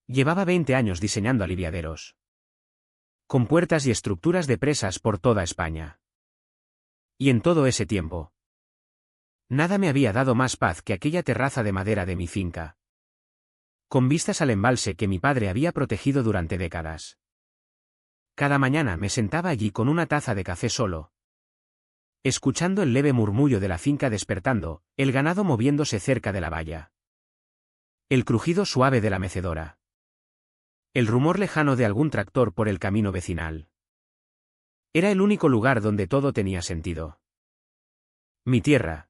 Llevaba 20 años diseñando aliviaderos, con puertas y estructuras de presas por toda España. Y en todo ese tiempo, nada me había dado más paz que aquella terraza de madera de mi finca, con vistas al embalse que mi padre había protegido durante décadas. Cada mañana me sentaba allí con una taza de café solo, escuchando el leve murmullo de la finca despertando, el ganado moviéndose cerca de la valla, el crujido suave de la mecedora, el rumor lejano de algún tractor por el camino vecinal. Era el único lugar donde todo tenía sentido. Mi tierra,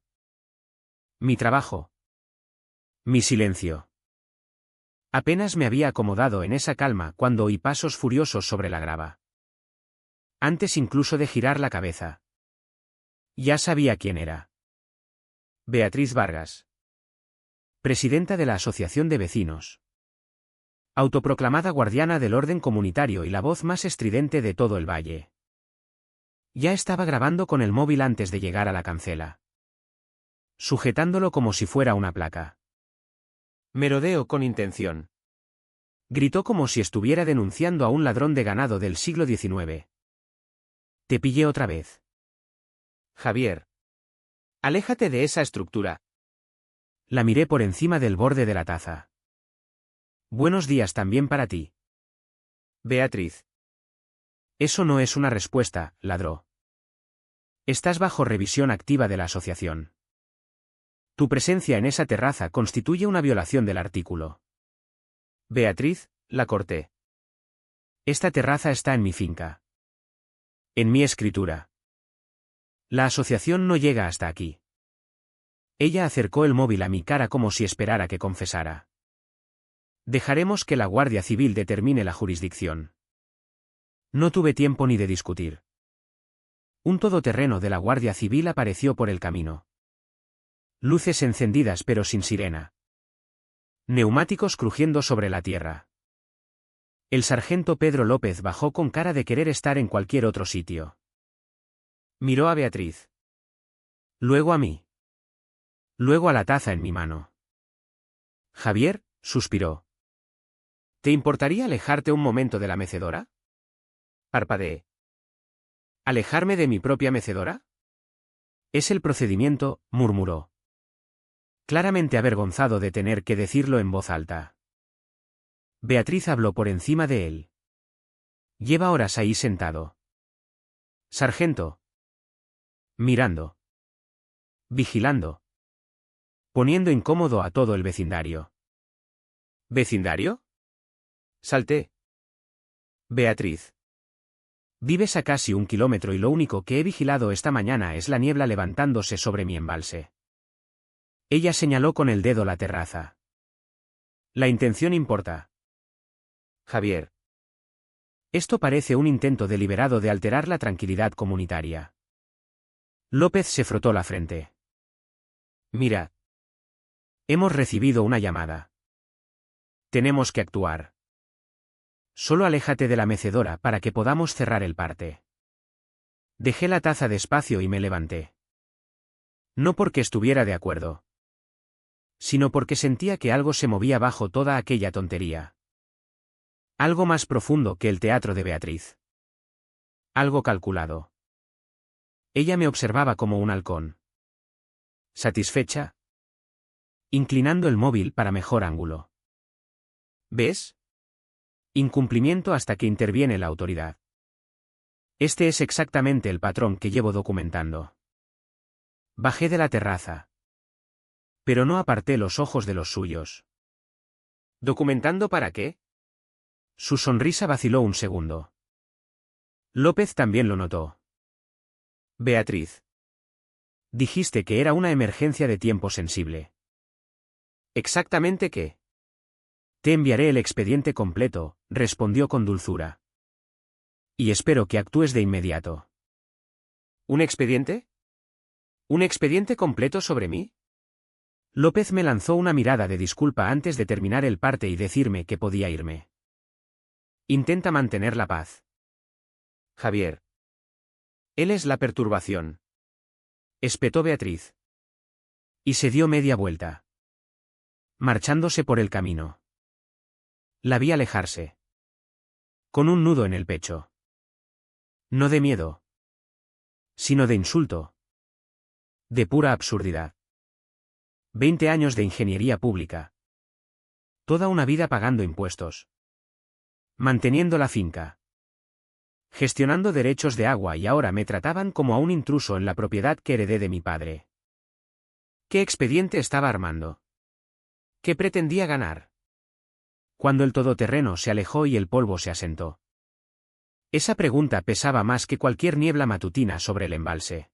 mi trabajo, mi silencio. Apenas me había acomodado en esa calma cuando oí pasos furiosos sobre la grava. Antes incluso de girar la cabeza, ya sabía quién era. Beatriz Vargas, presidenta de la Asociación de Vecinos, autoproclamada guardiana del orden comunitario y la voz más estridente de todo el valle. Ya estaba grabando con el móvil antes de llegar a la cancela, sujetándolo como si fuera una placa. Merodeo con intención. Gritó como si estuviera denunciando a un ladrón de ganado del siglo XIX. Te pillé otra vez. Javier. Aléjate de esa estructura. La miré por encima del borde de la taza. Buenos días también para ti. Beatriz. Eso no es una respuesta, ladró. Estás bajo revisión activa de la asociación. Tu presencia en esa terraza constituye una violación del artículo. Beatriz, la corté. Esta terraza está en mi finca. En mi escritura. La asociación no llega hasta aquí. Ella acercó el móvil a mi cara como si esperara que confesara. Dejaremos que la Guardia Civil determine la jurisdicción. No tuve tiempo ni de discutir. Un todoterreno de la Guardia Civil apareció por el camino. Luces encendidas pero sin sirena. Neumáticos crujiendo sobre la tierra. El sargento Pedro López bajó con cara de querer estar en cualquier otro sitio. Miró a Beatriz. Luego a mí. Luego a la taza en mi mano. Javier, suspiró. ¿Te importaría alejarte un momento de la mecedora? Parpadeé. ¿Alejarme de mi propia mecedora? Es el procedimiento, murmuró. Claramente avergonzado de tener que decirlo en voz alta. Beatriz habló por encima de él. Lleva horas ahí sentado. Sargento. Mirando. Vigilando. Poniendo incómodo a todo el vecindario. ¿Vecindario? Salté. Beatriz. Vives a casi 1 kilómetro y lo único que he vigilado esta mañana es la niebla levantándose sobre mi embalse. Ella señaló con el dedo la terraza. La intención importa. Javier. Esto parece un intento deliberado de alterar la tranquilidad comunitaria. López se frotó la frente. Mira. Hemos recibido una llamada. Tenemos que actuar. Solo aléjate de la mecedora para que podamos cerrar el parte. Dejé la taza despacio y me levanté. No porque estuviera de acuerdo, sino porque sentía que algo se movía bajo toda aquella tontería. Algo más profundo que el teatro de Beatriz. Algo calculado. Ella me observaba como un halcón. ¿Satisfecha? Inclinando el móvil para mejor ángulo. ¿Ves? Incumplimiento hasta que interviene la autoridad. Este es exactamente el patrón que llevo documentando. Bajé de la terraza. Pero no aparté los ojos de los suyos. ¿Documentando para qué? Su sonrisa vaciló un segundo. López también lo notó. Beatriz. Dijiste que era una emergencia de tiempo sensible. ¿Exactamente qué? Te enviaré el expediente completo, respondió con dulzura. Y espero que actúes de inmediato. ¿Un expediente? ¿Un expediente completo sobre mí? López me lanzó una mirada de disculpa antes de terminar el parte y decirme que podía irme. Intenta mantener la paz. Javier. Él es la perturbación. Espetó Beatriz. Y se dio media vuelta, marchándose por el camino. La vi alejarse. Con un nudo en el pecho. No de miedo. Sino de insulto. De pura absurdidad. 20 años de ingeniería pública. Toda una vida pagando impuestos. Manteniendo la finca. Gestionando derechos de agua y ahora me trataban como a un intruso en la propiedad que heredé de mi padre. ¿Qué expediente estaba armando? ¿Qué pretendía ganar? Cuando el todoterreno se alejó y el polvo se asentó. Esa pregunta pesaba más que cualquier niebla matutina sobre el embalse.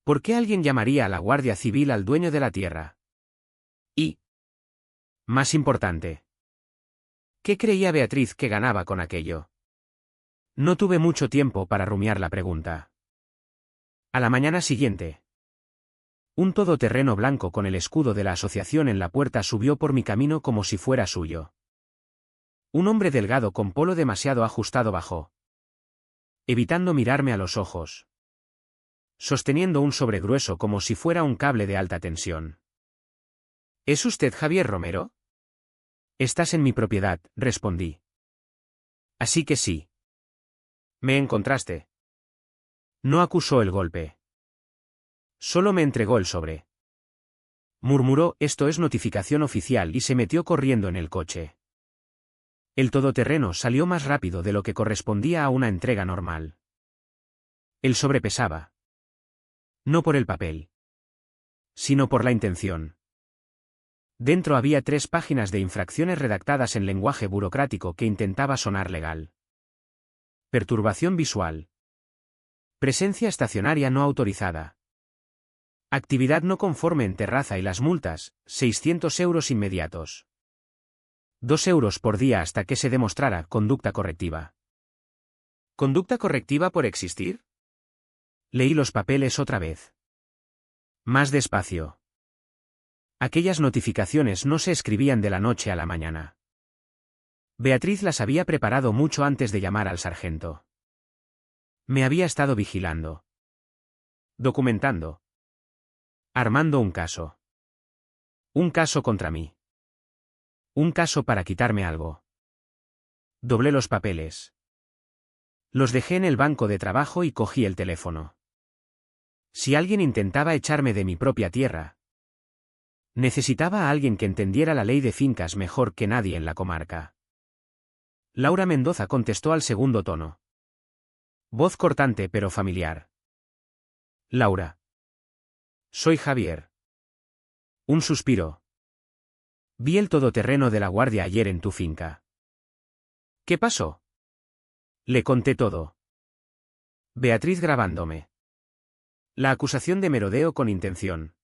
¿Por qué alguien llamaría a la Guardia Civil al dueño de la tierra? Y, más importante, ¿qué creía Beatriz que ganaba con aquello? No tuve mucho tiempo para rumiar la pregunta. A la mañana siguiente, un todoterreno blanco con el escudo de la asociación en la puerta subió por mi camino como si fuera suyo. Un hombre delgado con polo demasiado ajustado bajó, evitando mirarme a los ojos, sosteniendo un sobre grueso como si fuera un cable de alta tensión. ¿Es usted Javier Romero? Estás en mi propiedad, respondí. Así que sí. ¿Me encontraste? No acusó el golpe. Solo me entregó el sobre. Murmuró, esto es notificación oficial y se metió corriendo en el coche. El todoterreno salió más rápido de lo que correspondía a una entrega normal. El sobre pesaba. No por el papel, sino por la intención. Dentro había 3 páginas de infracciones redactadas en lenguaje burocrático que intentaba sonar legal. Perturbación visual. Presencia estacionaria no autorizada. Actividad no conforme en terraza y las multas, 600 euros inmediatos. 2 euros por día hasta que se demostrara conducta correctiva. ¿Conducta correctiva por existir? Leí los papeles otra vez. Más despacio. Aquellas notificaciones no se escribían de la noche a la mañana. Beatriz las había preparado mucho antes de llamar al sargento. Me había estado vigilando. Documentando. Armando un caso. Un caso contra mí. Un caso para quitarme algo. Doblé los papeles. Los dejé en el banco de trabajo y cogí el teléfono. Si alguien intentaba echarme de mi propia tierra, necesitaba a alguien que entendiera la ley de fincas mejor que nadie en la comarca. Laura Mendoza contestó al segundo tono. Voz cortante pero familiar. Laura. Soy Javier. Un suspiro. Vi el todoterreno de la Guardia ayer en tu finca. ¿Qué pasó? Le conté todo. Beatriz grabándome. La acusación de merodeo con intención.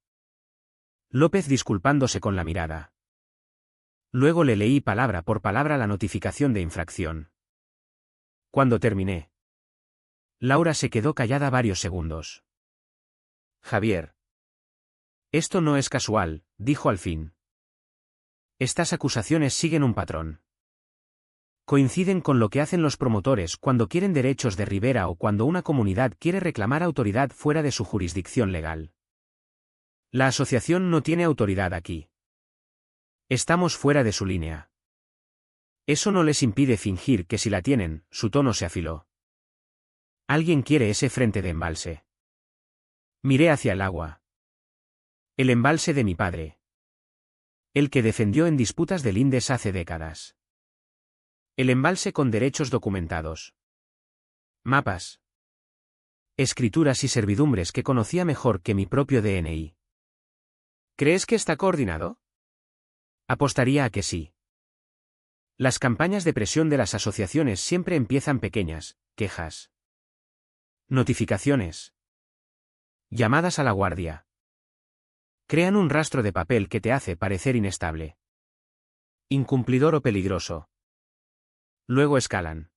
López disculpándose con la mirada. Luego le leí palabra por palabra la notificación de infracción. Cuando terminé, Laura se quedó callada varios segundos. Javier. Esto no es casual, dijo al fin. Estas acusaciones siguen un patrón. Coinciden con lo que hacen los promotores cuando quieren derechos de ribera o cuando una comunidad quiere reclamar autoridad fuera de su jurisdicción legal. La asociación no tiene autoridad aquí. Estamos fuera de su línea. Eso no les impide fingir que si la tienen, su tono se afiló. Alguien quiere ese frente de embalse. Miré hacia el agua. El embalse de mi padre. El que defendió en disputas de lindes hace décadas. El embalse con derechos documentados. Mapas. Escrituras y servidumbres que conocía mejor que mi propio DNI. ¿Crees que está coordinado? Apostaría a que sí. Las campañas de presión de las asociaciones siempre empiezan pequeñas, quejas. Notificaciones. Llamadas a la guardia. Crean un rastro de papel que te hace parecer inestable. Incumplidor o peligroso. Luego escalan.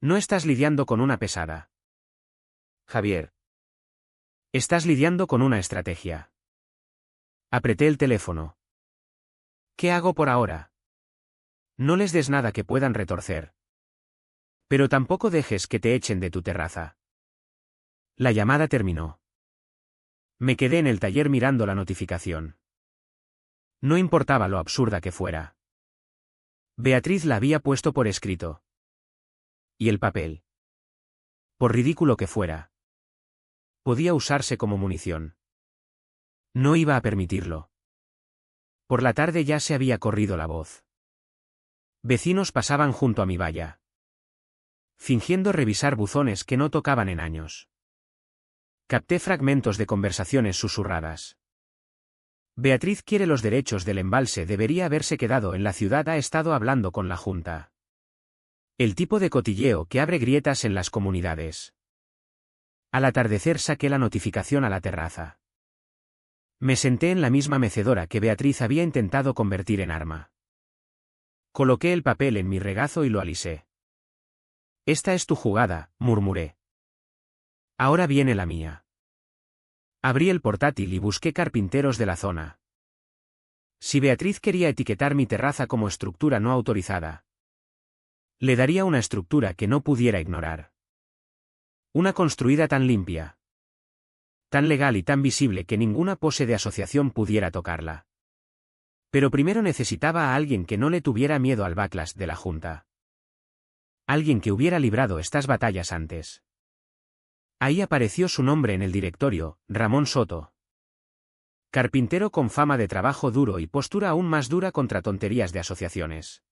No estás lidiando con una pesada. Javier. Estás lidiando con una estrategia. Apreté el teléfono. ¿Qué hago por ahora? No les des nada que puedan retorcer. Pero tampoco dejes que te echen de tu terraza. La llamada terminó. Me quedé en el taller mirando la notificación. No importaba lo absurda que fuera. Beatriz la había puesto por escrito. ¿Y el papel? Por ridículo que fuera. Podía usarse como munición. No iba a permitirlo. Por la tarde ya se había corrido la voz. Vecinos pasaban junto a mi valla, fingiendo revisar buzones que no tocaban en años. Capté fragmentos de conversaciones susurradas. Beatriz quiere los derechos del embalse, debería haberse quedado en la ciudad, ha estado hablando con la Junta. El tipo de cotilleo que abre grietas en las comunidades. Al atardecer saqué la notificación a la terraza. Me senté en la misma mecedora que Beatriz había intentado convertir en arma. Coloqué el papel en mi regazo y lo alisé. Esta es tu jugada, murmuré. Ahora viene la mía. Abrí el portátil y busqué carpinteros de la zona. Si Beatriz quería etiquetar mi terraza como estructura no autorizada, le daría una estructura que no pudiera ignorar. Una construida tan limpia, tan legal y tan visible que ninguna pose de asociación pudiera tocarla. Pero primero necesitaba a alguien que no le tuviera miedo al backlash de la Junta. Alguien que hubiera librado estas batallas antes. Ahí apareció su nombre en el directorio, Ramón Soto. Carpintero con fama de trabajo duro y postura aún más dura contra tonterías de asociaciones.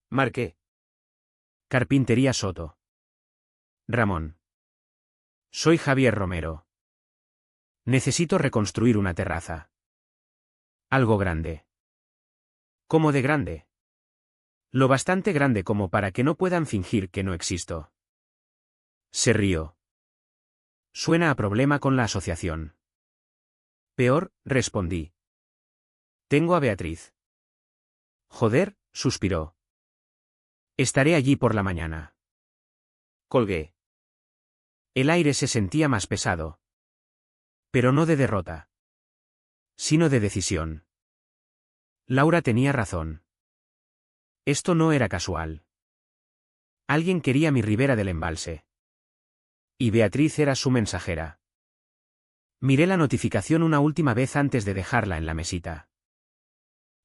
Marqué. Carpintería Soto. Ramón. Soy Javier Romero. Necesito reconstruir una terraza. Algo grande. ¿Cómo de grande? Lo bastante grande como para que no puedan fingir que no existo. Se rió. Suena a problema con la asociación. Peor, respondí. Tengo a Beatriz. Joder, suspiró. Estaré allí por la mañana. Colgué. El aire se sentía más pesado. Pero no de derrota, sino de decisión. Laura tenía razón. Esto no era casual. Alguien quería mi ribera del embalse. Y Beatriz era su mensajera. Miré la notificación una última vez antes de dejarla en la mesita.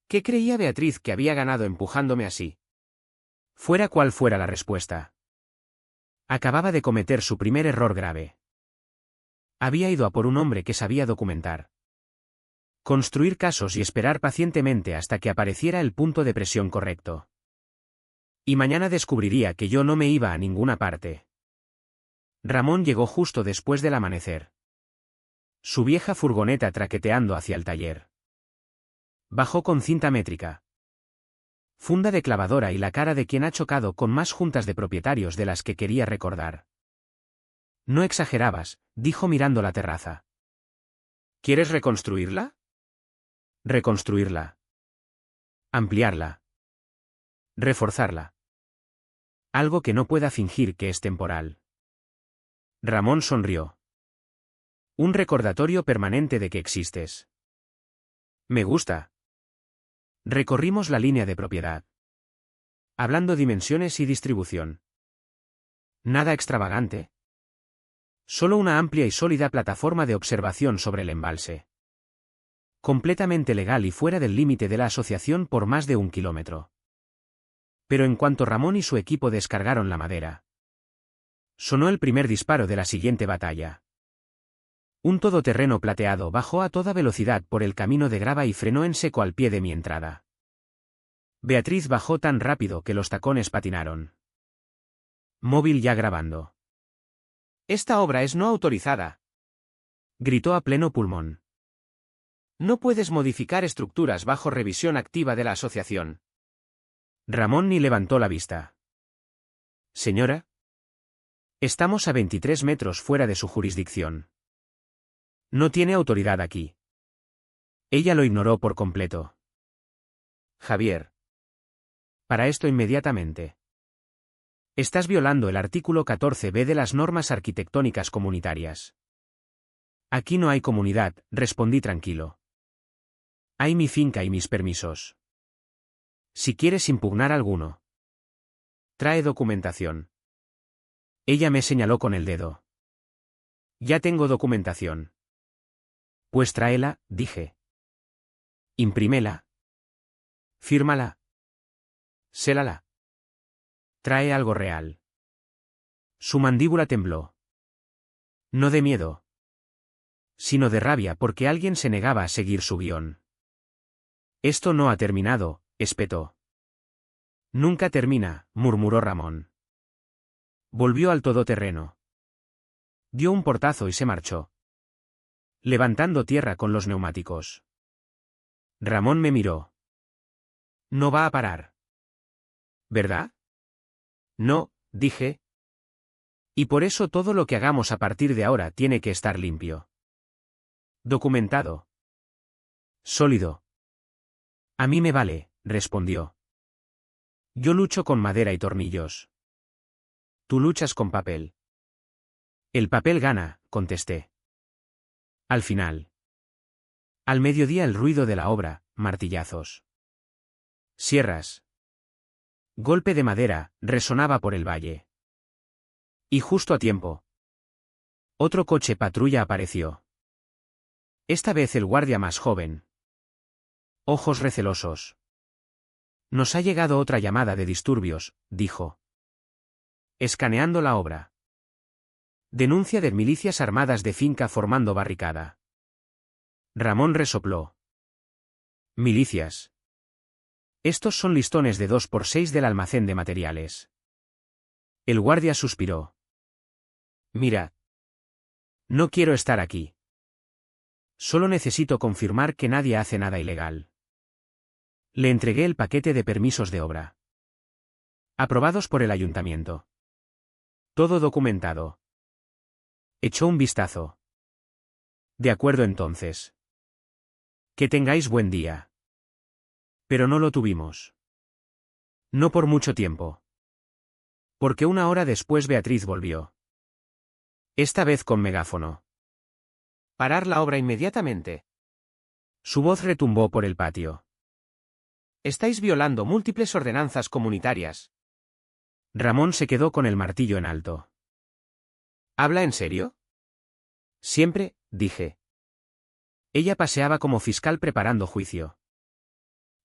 ¿Qué creía Beatriz que había ganado empujándome así? Fuera cual fuera la respuesta. Acababa de cometer su primer error grave. Había ido a por un hombre que sabía documentar. Construir casos y esperar pacientemente hasta que apareciera el punto de presión correcto. Y mañana descubriría que yo no me iba a ninguna parte. Ramón llegó justo después del amanecer. Su vieja furgoneta traqueteando hacia el taller. Bajó con cinta métrica, funda de clavadora y la cara de quien ha chocado con más juntas de propietarios de las que quería recordar. No exagerabas, dijo mirando la terraza. ¿Quieres reconstruirla? Reconstruirla. Ampliarla. Reforzarla. Algo que no pueda fingir que es temporal. Ramón sonrió. Un recordatorio permanente de que existes. Me gusta. Recorrimos la línea de propiedad. Hablando dimensiones y distribución. Nada extravagante. Solo una amplia y sólida plataforma de observación sobre el embalse. Completamente legal y fuera del límite de la asociación por más de 1 kilómetro. Pero en cuanto Ramón y su equipo descargaron la madera, sonó el primer disparo de la siguiente batalla. Un todoterreno plateado bajó a toda velocidad por el camino de grava y frenó en seco al pie de mi entrada. Beatriz bajó tan rápido que los tacones patinaron. Móvil ya grabando. Esta obra es no autorizada, gritó a pleno pulmón. No puedes modificar estructuras bajo revisión activa de la asociación. Ramón ni levantó la vista. Señora, estamos a 23 metros fuera de su jurisdicción. No tiene autoridad aquí. Ella lo ignoró por completo. Javier. Para esto inmediatamente. Estás violando el artículo 14b de las normas arquitectónicas comunitarias. Aquí no hay comunidad, respondí tranquilo. Hay mi finca y mis permisos. Si quieres impugnar alguno, trae documentación. Ella me señaló con el dedo. Ya tengo documentación. Pues tráela, dije. Imprímela. Fírmala. Sélala. Trae algo real. Su mandíbula tembló. No de miedo, sino de rabia porque alguien se negaba a seguir su guión. Esto no ha terminado, espetó. Nunca termina, murmuró Ramón. Volvió al todoterreno. Dio un portazo y se marchó, levantando tierra con los neumáticos. Ramón me miró. No va a parar. ¿Verdad? No, dije. Y por eso todo lo que hagamos a partir de ahora tiene que estar limpio. Documentado. Sólido. A mí me vale, respondió. Yo lucho con madera y tornillos. Tú luchas con papel. El papel gana, contesté. Al final. Al mediodía el ruido de la obra, martillazos. Sierras. Golpe de madera, resonaba por el valle. Y justo a tiempo. Otro coche patrulla apareció. Esta vez el guardia más joven. Ojos recelosos. Nos ha llegado otra llamada de disturbios, dijo. Escaneando la obra. Denuncia de milicias armadas de finca formando barricada. Ramón resopló. Milicias. Estos son listones de 2x6 del almacén de materiales. El guardia suspiró. Mira. No quiero estar aquí. Solo necesito confirmar que nadie hace nada ilegal. Le entregué el paquete de permisos de obra. Aprobados por el ayuntamiento. Todo documentado. Echó un vistazo. De acuerdo entonces. Que tengáis buen día. Pero no lo tuvimos. No por mucho tiempo. Porque una hora después Beatriz volvió. Esta vez con megáfono. Parar la obra inmediatamente. Su voz retumbó por el patio. Estáis violando múltiples ordenanzas comunitarias. Ramón se quedó con el martillo en alto. ¿Habla en serio? Siempre, dije. Ella paseaba como fiscal preparando juicio.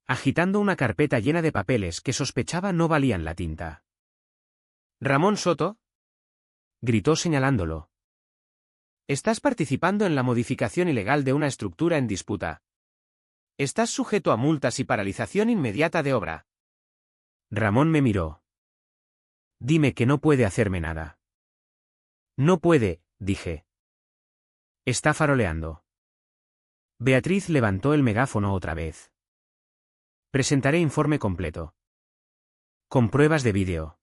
Agitando una carpeta llena de papeles que sospechaba no valían la tinta. Ramón Soto, gritó señalándolo. Estás participando en la modificación ilegal de una estructura en disputa. Estás sujeto a multas y paralización inmediata de obra. Ramón me miró. Dime que no puede hacerme nada. No puede, dije. Está faroleando. Beatriz levantó el megáfono otra vez. Presentaré informe completo. Con pruebas de vídeo.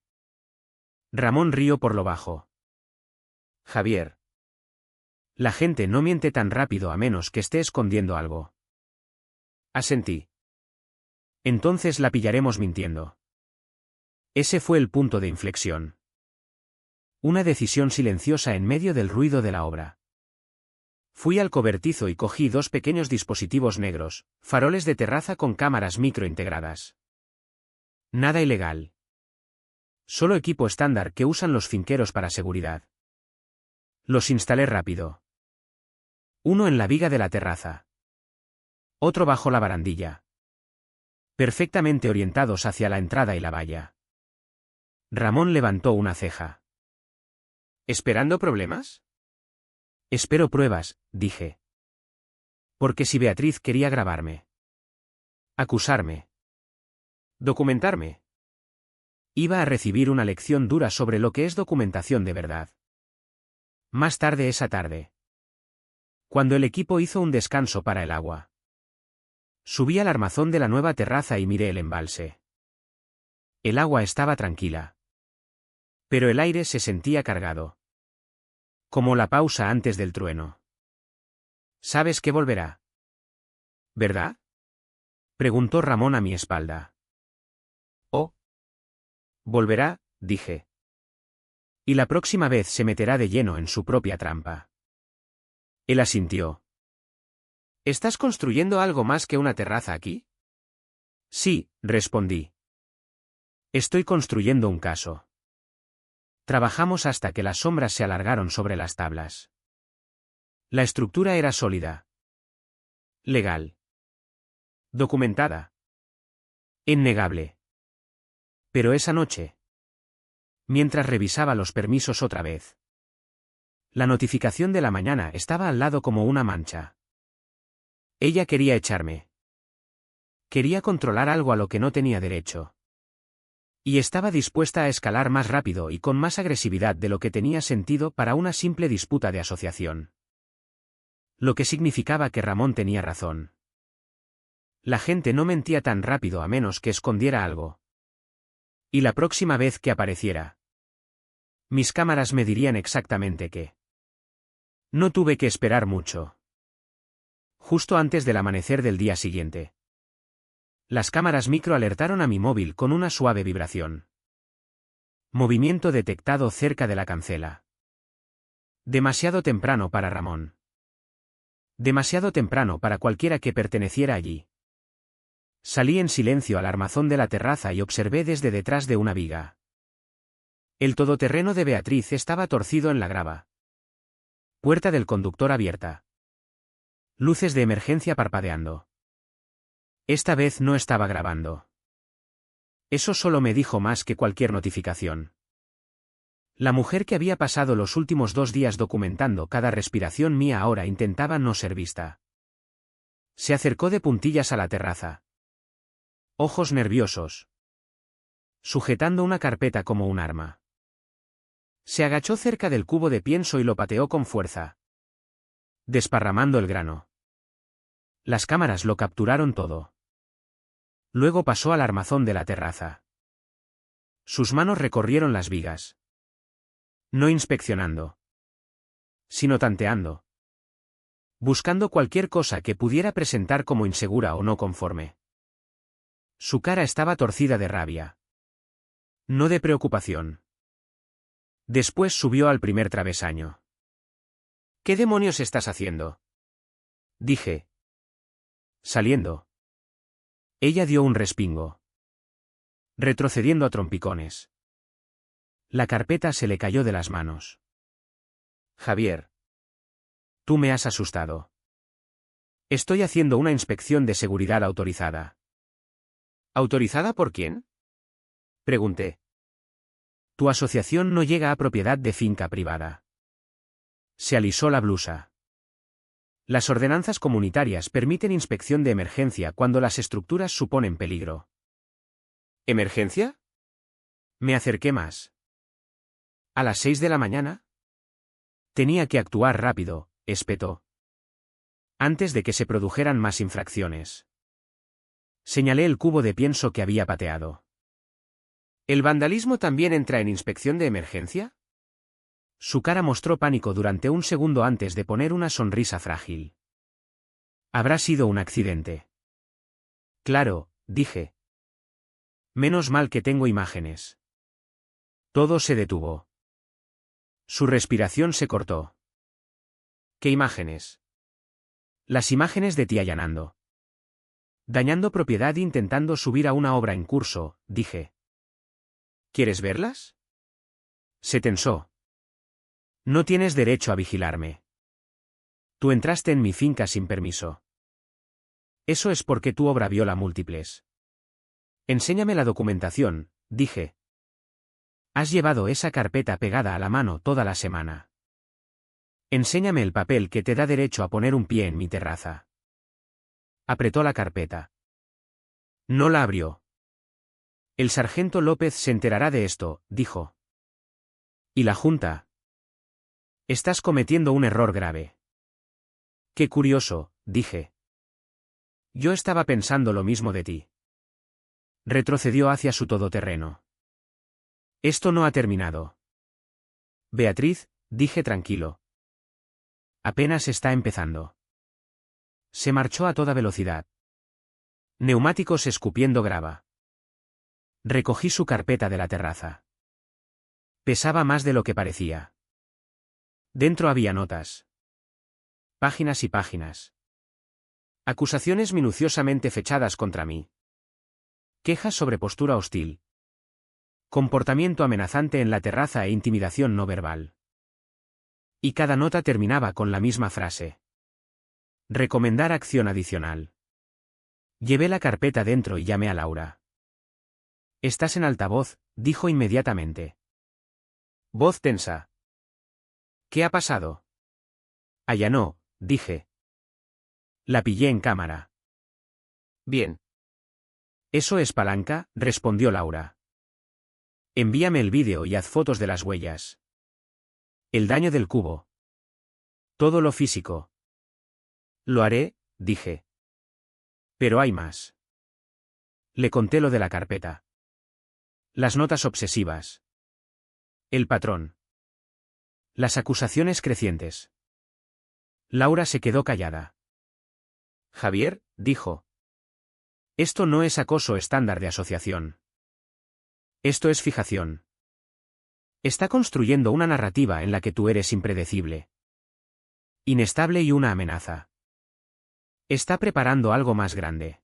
Ramón rió por lo bajo. Javier. La gente no miente tan rápido a menos que esté escondiendo algo. Asentí. Entonces la pillaremos mintiendo. Ese fue el punto de inflexión. Una decisión silenciosa en medio del ruido de la obra. Fui al cobertizo y cogí 2 pequeños dispositivos negros, faroles de terraza con cámaras micro integradas. Nada ilegal. Solo equipo estándar que usan los finqueros para seguridad. Los instalé rápido. Uno en la viga de la terraza. Otro bajo la barandilla. Perfectamente orientados hacia la entrada y la valla. Ramón levantó una ceja. ¿Esperando problemas? Espero pruebas, dije. Porque si Beatriz quería grabarme. Acusarme. Documentarme. Iba a recibir una lección dura sobre lo que es documentación de verdad. Más tarde esa tarde. Cuando el equipo hizo un descanso para el agua. Subí al armazón de la nueva terraza y miré el embalse. El agua estaba tranquila. Pero el aire se sentía cargado. Como la pausa antes del trueno. ¿Sabes que volverá? ¿Verdad? Preguntó Ramón a mi espalda. Oh. Volverá, dije. Y la próxima vez se meterá de lleno en su propia trampa. Él asintió. ¿Estás construyendo algo más que una terraza aquí? Sí, respondí. Estoy construyendo un caso. Trabajamos hasta que las sombras se alargaron sobre las tablas. La estructura era sólida. Legal. Documentada. Innegable. Pero esa noche, mientras revisaba los permisos otra vez, la notificación de la mañana estaba al lado como una mancha. Ella quería echarme. Quería controlar algo a lo que no tenía derecho. Y estaba dispuesta a escalar más rápido y con más agresividad de lo que tenía sentido para una simple disputa de asociación. Lo que significaba que Ramón tenía razón. La gente no mentía tan rápido a menos que escondiera algo. Y la próxima vez que apareciera, mis cámaras me dirían exactamente qué. No tuve que esperar mucho. Justo antes del amanecer del día siguiente, las cámaras micro alertaron a mi móvil con una suave vibración. Movimiento detectado cerca de la cancela. Demasiado temprano para Ramón. Demasiado temprano para cualquiera que perteneciera allí. Salí en silencio al armazón de la terraza y observé desde detrás de una viga. El todoterreno de Beatriz estaba torcido en la grava. Puerta del conductor abierta. Luces de emergencia parpadeando. Esta vez no estaba grabando. Eso solo me dijo más que cualquier notificación. La mujer que había pasado los últimos 2 días documentando cada respiración mía ahora intentaba no ser vista. Se acercó de puntillas a la terraza. Ojos nerviosos. Sujetando una carpeta como un arma. Se agachó cerca del cubo de pienso y lo pateó con fuerza, desparramando el grano. Las cámaras lo capturaron todo. Luego pasó al armazón de la terraza. Sus manos recorrieron las vigas. No inspeccionando, sino tanteando. Buscando cualquier cosa que pudiera presentar como insegura o no conforme. Su cara estaba torcida de rabia. No de preocupación. Después subió al primer travesaño. ¿Qué demonios estás haciendo?, dije. Saliendo. Ella dio un respingo. Retrocediendo a trompicones. La carpeta se le cayó de las manos. Javier. Tú me has asustado. Estoy haciendo una inspección de seguridad autorizada. ¿Autorizada por quién?, pregunté. Tu asociación no llega a propiedad de finca privada. Se alisó la blusa. Las ordenanzas comunitarias permiten inspección de emergencia cuando las estructuras suponen peligro. ¿Emergencia? Me acerqué más. ¿A las 6 de la mañana? Tenía que actuar rápido, espetó. Antes de que se produjeran más infracciones. Señalé el cubo de pienso que había pateado. ¿El vandalismo también entra en inspección de emergencia? Su cara mostró pánico durante un segundo antes de poner una sonrisa frágil. Habrá sido un accidente. Claro, dije. Menos mal que tengo imágenes. Todo se detuvo. Su respiración se cortó. ¿Qué imágenes? Las imágenes de ti allanando. Dañando propiedad intentando subir a una obra en curso, dije. ¿Quieres verlas? Se tensó. No tienes derecho a vigilarme. Tú entraste en mi finca sin permiso. Eso es porque tu obra viola múltiples. Enséñame la documentación, dije. Has llevado esa carpeta pegada a la mano toda la semana. Enséñame el papel que te da derecho a poner un pie en mi terraza. Apretó la carpeta. No la abrió. El sargento López se enterará de esto, dijo. ¿Y la Junta? Estás cometiendo un error grave. Qué curioso, dije. Yo estaba pensando lo mismo de ti. Retrocedió hacia su todoterreno. Esto no ha terminado. Beatriz, dije tranquilo. Apenas está empezando. Se marchó a toda velocidad. Neumáticos escupiendo grava. Recogí su carpeta de la terraza. Pesaba más de lo que parecía. Dentro había notas. Páginas y páginas. Acusaciones minuciosamente fechadas contra mí. Quejas sobre postura hostil. Comportamiento amenazante en la terraza e intimidación no verbal. Y cada nota terminaba con la misma frase. Recomendar acción adicional. Llevé la carpeta dentro y llamé a Laura. Estás en altavoz, dijo inmediatamente. Voz tensa. ¿Qué ha pasado? Allanó, dije. La pillé en cámara. Bien. Eso es palanca, respondió Laura. Envíame el vídeo y haz fotos de las huellas. El daño del cubo. Todo lo físico. Lo haré, dije. Pero hay más. Le conté lo de la carpeta. Las notas obsesivas. El patrón. Las acusaciones crecientes. Laura se quedó callada. Javier, dijo. Esto no es acoso estándar de asociación. Esto es fijación. Está construyendo una narrativa en la que tú eres impredecible. Inestable y una amenaza. Está preparando algo más grande.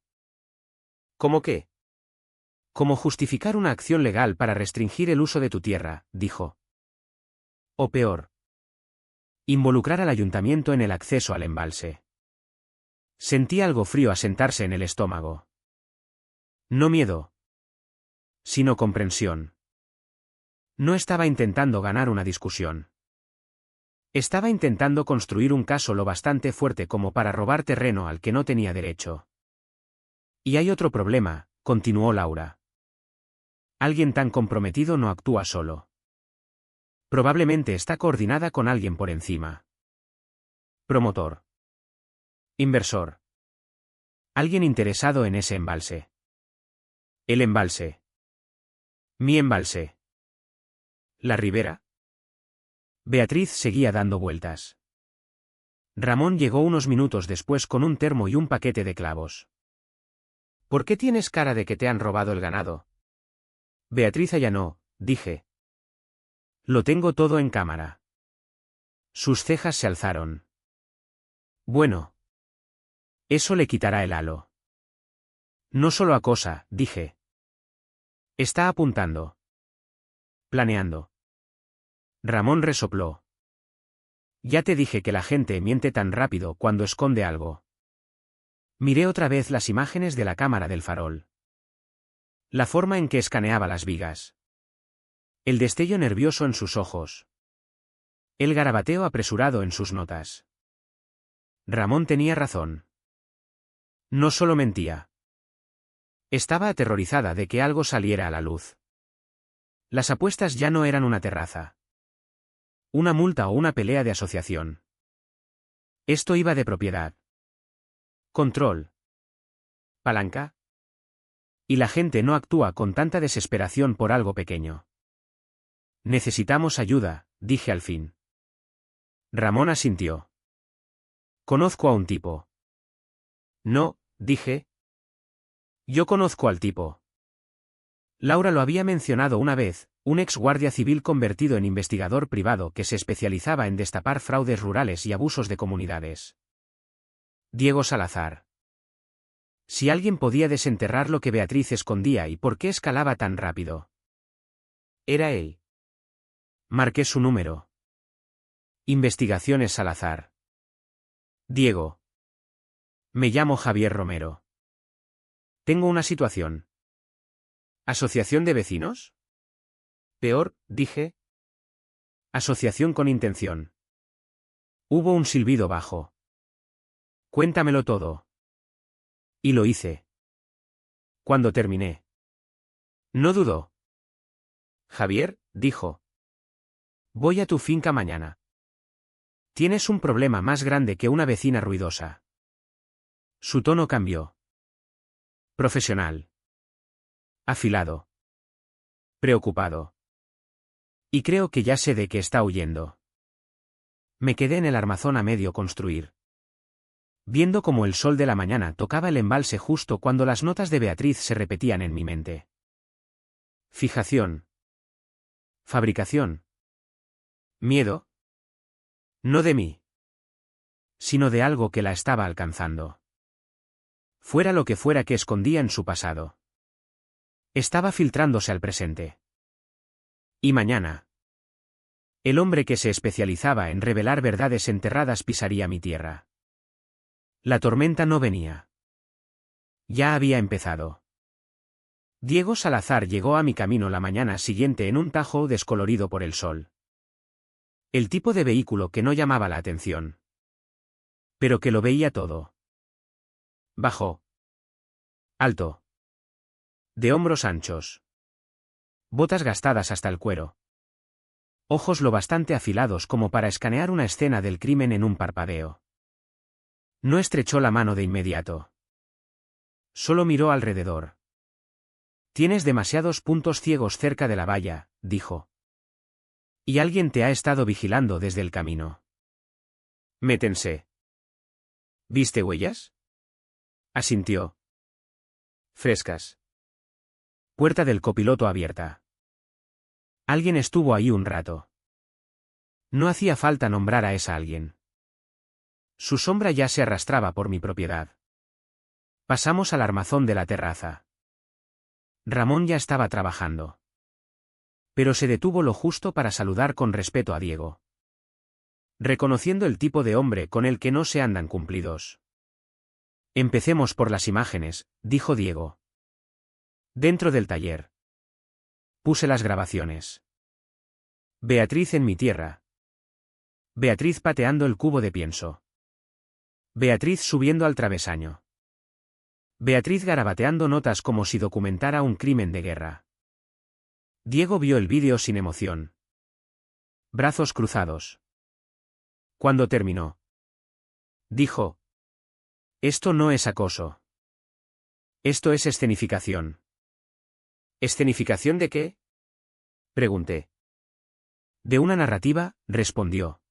¿Cómo qué? Como justificar una acción legal para restringir el uso de tu tierra, dijo. O peor. Involucrar al ayuntamiento en el acceso al embalse. Sentí algo frío asentarse en el estómago. No miedo, sino comprensión. No estaba intentando ganar una discusión. Estaba intentando construir un caso lo bastante fuerte como para robar terreno al que no tenía derecho. Y hay otro problema, continuó Laura. Alguien tan comprometido no actúa solo. Probablemente está coordinada con alguien por encima. Promotor. Inversor. Alguien interesado en ese embalse. El embalse. Mi embalse. ¿La ribera? Beatriz seguía dando vueltas. Ramón llegó unos minutos después con un termo y un paquete de clavos. ¿Por qué tienes cara de que te han robado el ganado? Beatriz allanó, dije. Lo tengo todo en cámara. Sus cejas se alzaron. Bueno. Eso le quitará el halo. No solo acosa, dije. Está apuntando. Planeando. Ramón resopló. Ya te dije que la gente miente tan rápido cuando esconde algo. Miré otra vez las imágenes de la cámara del farol. La forma en que escaneaba las vigas. El destello nervioso en sus ojos. El garabateo apresurado en sus notas. Ramón tenía razón. No solo mentía. Estaba aterrorizada de que algo saliera a la luz. Las apuestas ya no eran una terraza. Una multa o una pelea de asociación. Esto iba de propiedad. Control. Palanca. Y la gente no actúa con tanta desesperación por algo pequeño. Necesitamos ayuda, dije al fin. Ramón asintió. Conozco a un tipo. No, dije. Yo conozco al tipo. Laura lo había mencionado una vez, un ex guardia civil convertido en investigador privado que se especializaba en destapar fraudes rurales y abusos de comunidades. Diego Salazar. Si alguien podía desenterrar lo que Beatriz escondía y por qué escalaba tan rápido. Era él. Marqué su número. Investigaciones Salazar. Diego. Me llamo Javier Romero. Tengo una situación. ¿Asociación de vecinos? Peor, dije. Asociación con intención. Hubo un silbido bajo. Cuéntamelo todo. Y lo hice. Cuando terminé. No dudó. Javier, dijo. Voy a tu finca mañana. Tienes un problema más grande que una vecina ruidosa. Su tono cambió. Profesional. Afilado. Preocupado. Y creo que ya sé de qué está huyendo. Me quedé en el armazón a medio construir. Viendo cómo el sol de la mañana tocaba el embalse justo cuando las notas de Beatriz se repetían en mi mente. Fijación. Fabricación. Miedo. No de mí. Sino de algo que la estaba alcanzando. Fuera lo que fuera que escondía en su pasado. Estaba filtrándose al presente. Y mañana. El hombre que se especializaba en revelar verdades enterradas pisaría mi tierra. La tormenta no venía. Ya había empezado. Diego Salazar llegó a mi camino la mañana siguiente en un Tajo descolorido por el sol. El tipo de vehículo que no llamaba la atención. Pero que lo veía todo. Bajo. Alto. De hombros anchos. Botas gastadas hasta el cuero. Ojos lo bastante afilados como para escanear una escena del crimen en un parpadeo. No estrechó la mano de inmediato. Solo miró alrededor. Tienes demasiados puntos ciegos cerca de la valla, dijo. Y alguien te ha estado vigilando desde el camino. Me tensé. ¿Viste huellas? Asintió. Frescas. Puerta del copiloto abierta. Alguien estuvo ahí un rato. No hacía falta nombrar a esa alguien. Su sombra ya se arrastraba por mi propiedad. Pasamos al armazón de la terraza. Ramón ya estaba trabajando. Pero se detuvo lo justo para saludar con respeto a Diego. Reconociendo el tipo de hombre con el que no se andan cumplidos. Empecemos por las imágenes, dijo Diego. Dentro del taller. Puse las grabaciones. Beatriz en mi tierra. Beatriz pateando el cubo de pienso. Beatriz subiendo al travesaño. Beatriz garabateando notas como si documentara un crimen de guerra. Diego vio el vídeo sin emoción. Brazos cruzados. Cuando terminó. Dijo. Esto no es acoso. Esto es escenificación. ¿Escenificación de qué? Pregunté. De una narrativa, respondió.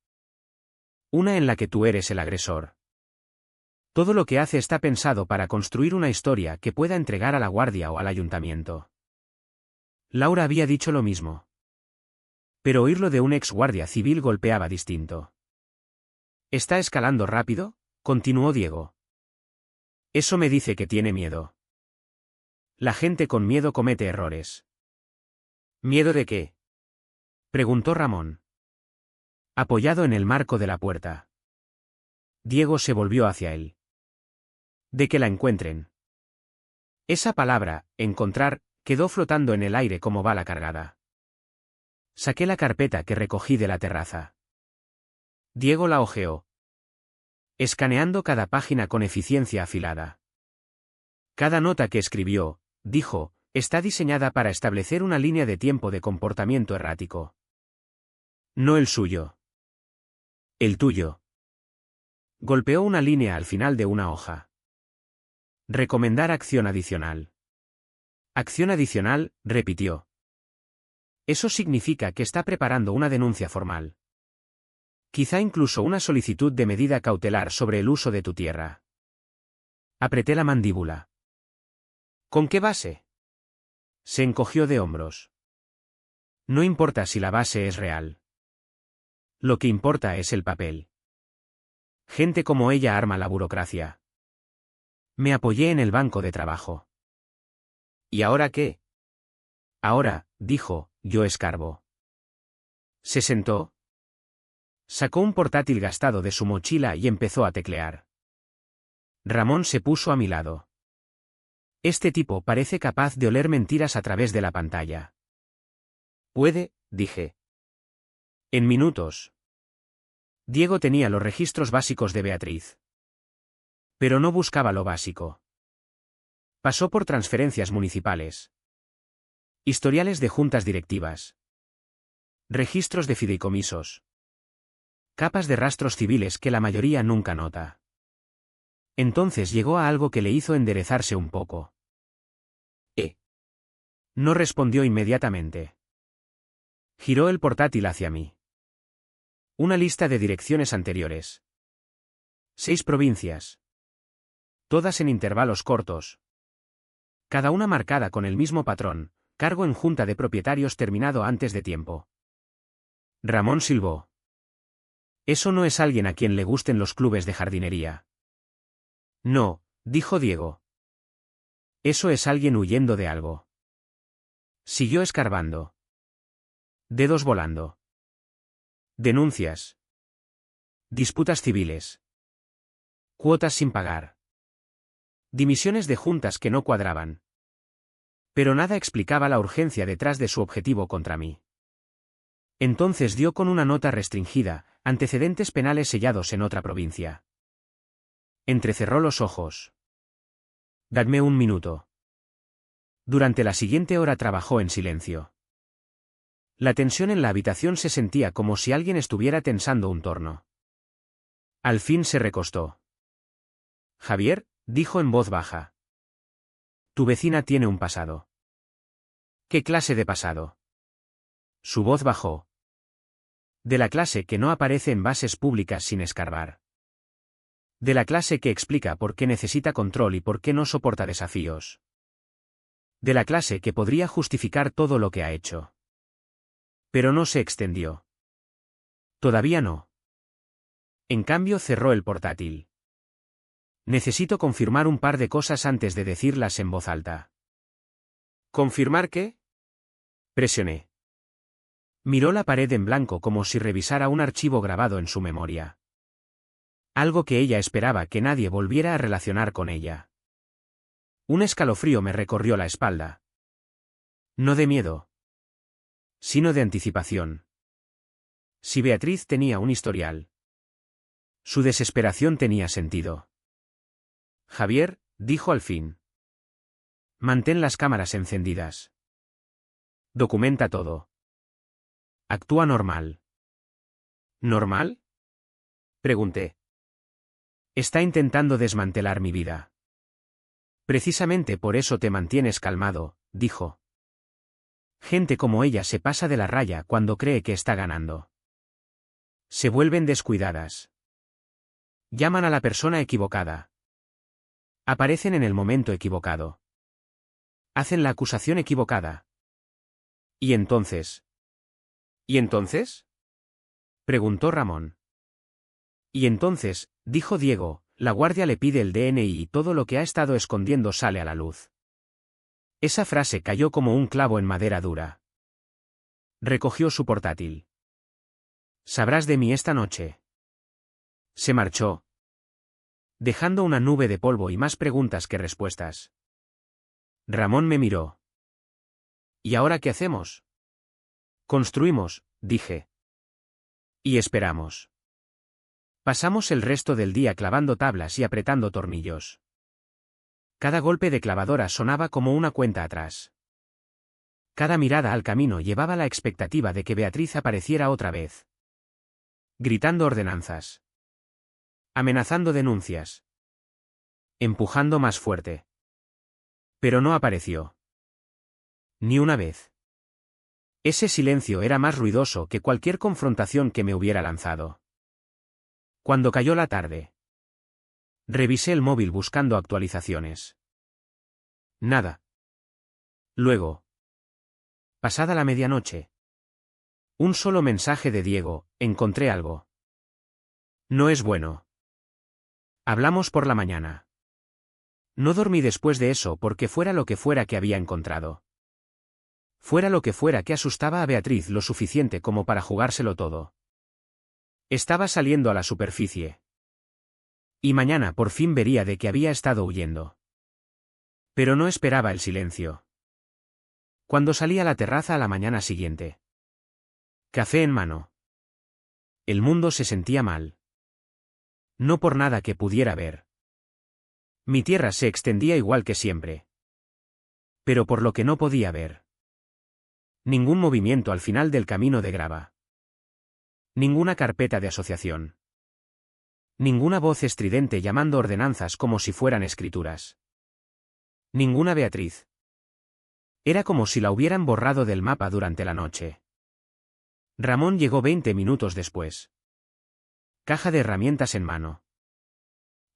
Una en la que tú eres el agresor. Todo lo que hace está pensado para construir una historia que pueda entregar a la guardia o al ayuntamiento. Laura había dicho lo mismo. Pero oírlo de un ex guardia civil golpeaba distinto. ¿Está escalando rápido? Continuó Diego. Eso me dice que tiene miedo. La gente con miedo comete errores. ¿Miedo de qué? Preguntó Ramón. Apoyado en el marco de la puerta. Diego se volvió hacia él. De que la encuentren. Esa palabra, encontrar, quedó flotando en el aire como bala cargada. Saqué la carpeta que recogí de la terraza. Diego la hojeó. Escaneando cada página con eficiencia afilada. Cada nota que escribió, dijo, está diseñada para establecer una línea de tiempo de comportamiento errático. No el suyo. El tuyo. Golpeó una línea al final de una hoja. Recomendar acción adicional. Acción adicional, repitió. Eso significa que está preparando una denuncia formal. Quizá incluso una solicitud de medida cautelar sobre el uso de tu tierra. Apreté la mandíbula. ¿Con qué base? Se encogió de hombros. No importa si la base es real. Lo que importa es el papel. Gente como ella arma la burocracia. Me apoyé en el banco de trabajo. ¿Y ahora qué? Ahora, dijo, yo escarbo. Se sentó. Sacó un portátil gastado de su mochila y empezó a teclear. Ramón se puso a mi lado. Este tipo parece capaz de oler mentiras a través de la pantalla. Puede, dije. En minutos. Diego tenía los registros básicos de Beatriz. Pero no buscaba lo básico. Pasó por transferencias municipales. Historiales de juntas directivas. Registros de fideicomisos. Capas de rastros civiles que la mayoría nunca nota. Entonces llegó a algo que le hizo enderezarse un poco. No respondió inmediatamente. Giró el portátil hacia mí. Una lista de direcciones anteriores. 6 provincias. Todas en intervalos cortos. Cada una marcada con el mismo patrón, cargo en junta de propietarios terminado antes de tiempo. Ramón silbó. Eso no es alguien a quien le gusten los clubes de jardinería. No, dijo Diego. Eso es alguien huyendo de algo. Siguió escarbando. Dedos volando. Denuncias. Disputas civiles. Cuotas sin pagar. Dimisiones de juntas que no cuadraban. Pero nada explicaba la urgencia detrás de su objetivo contra mí. Entonces dio con una nota restringida, antecedentes penales sellados en otra provincia. Entrecerró los ojos. Dadme un minuto. Durante la siguiente hora trabajó en silencio. La tensión en la habitación se sentía como si alguien estuviera tensando un torno. Al fin se recostó. Javier, dijo en voz baja. Tu vecina tiene un pasado. ¿Qué clase de pasado? Su voz bajó. De la clase que no aparece en bases públicas sin escarbar. De la clase que explica por qué necesita control y por qué no soporta desafíos. De la clase que podría justificar todo lo que ha hecho. Pero no se extendió. Todavía no. En cambio cerró el portátil. Necesito confirmar un par de cosas antes de decirlas en voz alta. ¿Confirmar qué? Presioné. Miró la pared en blanco como si revisara un archivo grabado en su memoria. Algo que ella esperaba que nadie volviera a relacionar con ella. Un escalofrío me recorrió la espalda. No de miedo, sino de anticipación. Si Beatriz tenía un historial, su desesperación tenía sentido. Javier, dijo al fin. Mantén las cámaras encendidas. Documenta todo. Actúa normal. ¿Normal? Pregunté. Está intentando desmantelar mi vida. Precisamente por eso te mantienes calmado, dijo. Gente como ella se pasa de la raya cuando cree que está ganando. Se vuelven descuidadas. Llaman a la persona equivocada. Aparecen en el momento equivocado. Hacen la acusación equivocada. ¿Y entonces? ¿Y entonces? Preguntó Ramón. Y entonces, dijo Diego, la guardia le pide el DNI y todo lo que ha estado escondiendo sale a la luz. Esa frase cayó como un clavo en madera dura. Recogió su portátil. Sabrás de mí esta noche. Se marchó, dejando una nube de polvo y más preguntas que respuestas. Ramón me miró. ¿Y ahora qué hacemos? Construimos, dije. Y esperamos. Pasamos el resto del día clavando tablas y apretando tornillos. Cada golpe de clavadora sonaba como una cuenta atrás. Cada mirada al camino llevaba la expectativa de que Beatriz apareciera otra vez. Gritando ordenanzas. Amenazando denuncias. Empujando más fuerte. Pero no apareció. Ni una vez. Ese silencio era más ruidoso que cualquier confrontación que me hubiera lanzado. Cuando cayó la tarde, revisé el móvil buscando actualizaciones. Nada. Luego, pasada la medianoche, un solo mensaje de Diego, encontré algo. No es bueno. Hablamos por la mañana. No dormí después de eso porque fuera lo que fuera que había encontrado. Fuera lo que fuera que asustaba a Beatriz lo suficiente como para jugárselo todo. Estaba saliendo a la superficie. Y mañana por fin vería de que había estado huyendo. Pero no esperaba el silencio. Cuando salí a la terraza a la mañana siguiente. Café en mano. El mundo se sentía mal. No por nada que pudiera ver. Mi tierra se extendía igual que siempre. Pero por lo que no podía ver. Ningún movimiento al final del camino de grava. Ninguna carpeta de asociación. Ninguna voz estridente llamando ordenanzas como si fueran escrituras. Ninguna Beatriz. Era como si la hubieran borrado del mapa durante la noche. Ramón llegó 20 minutos después. Caja de herramientas en mano.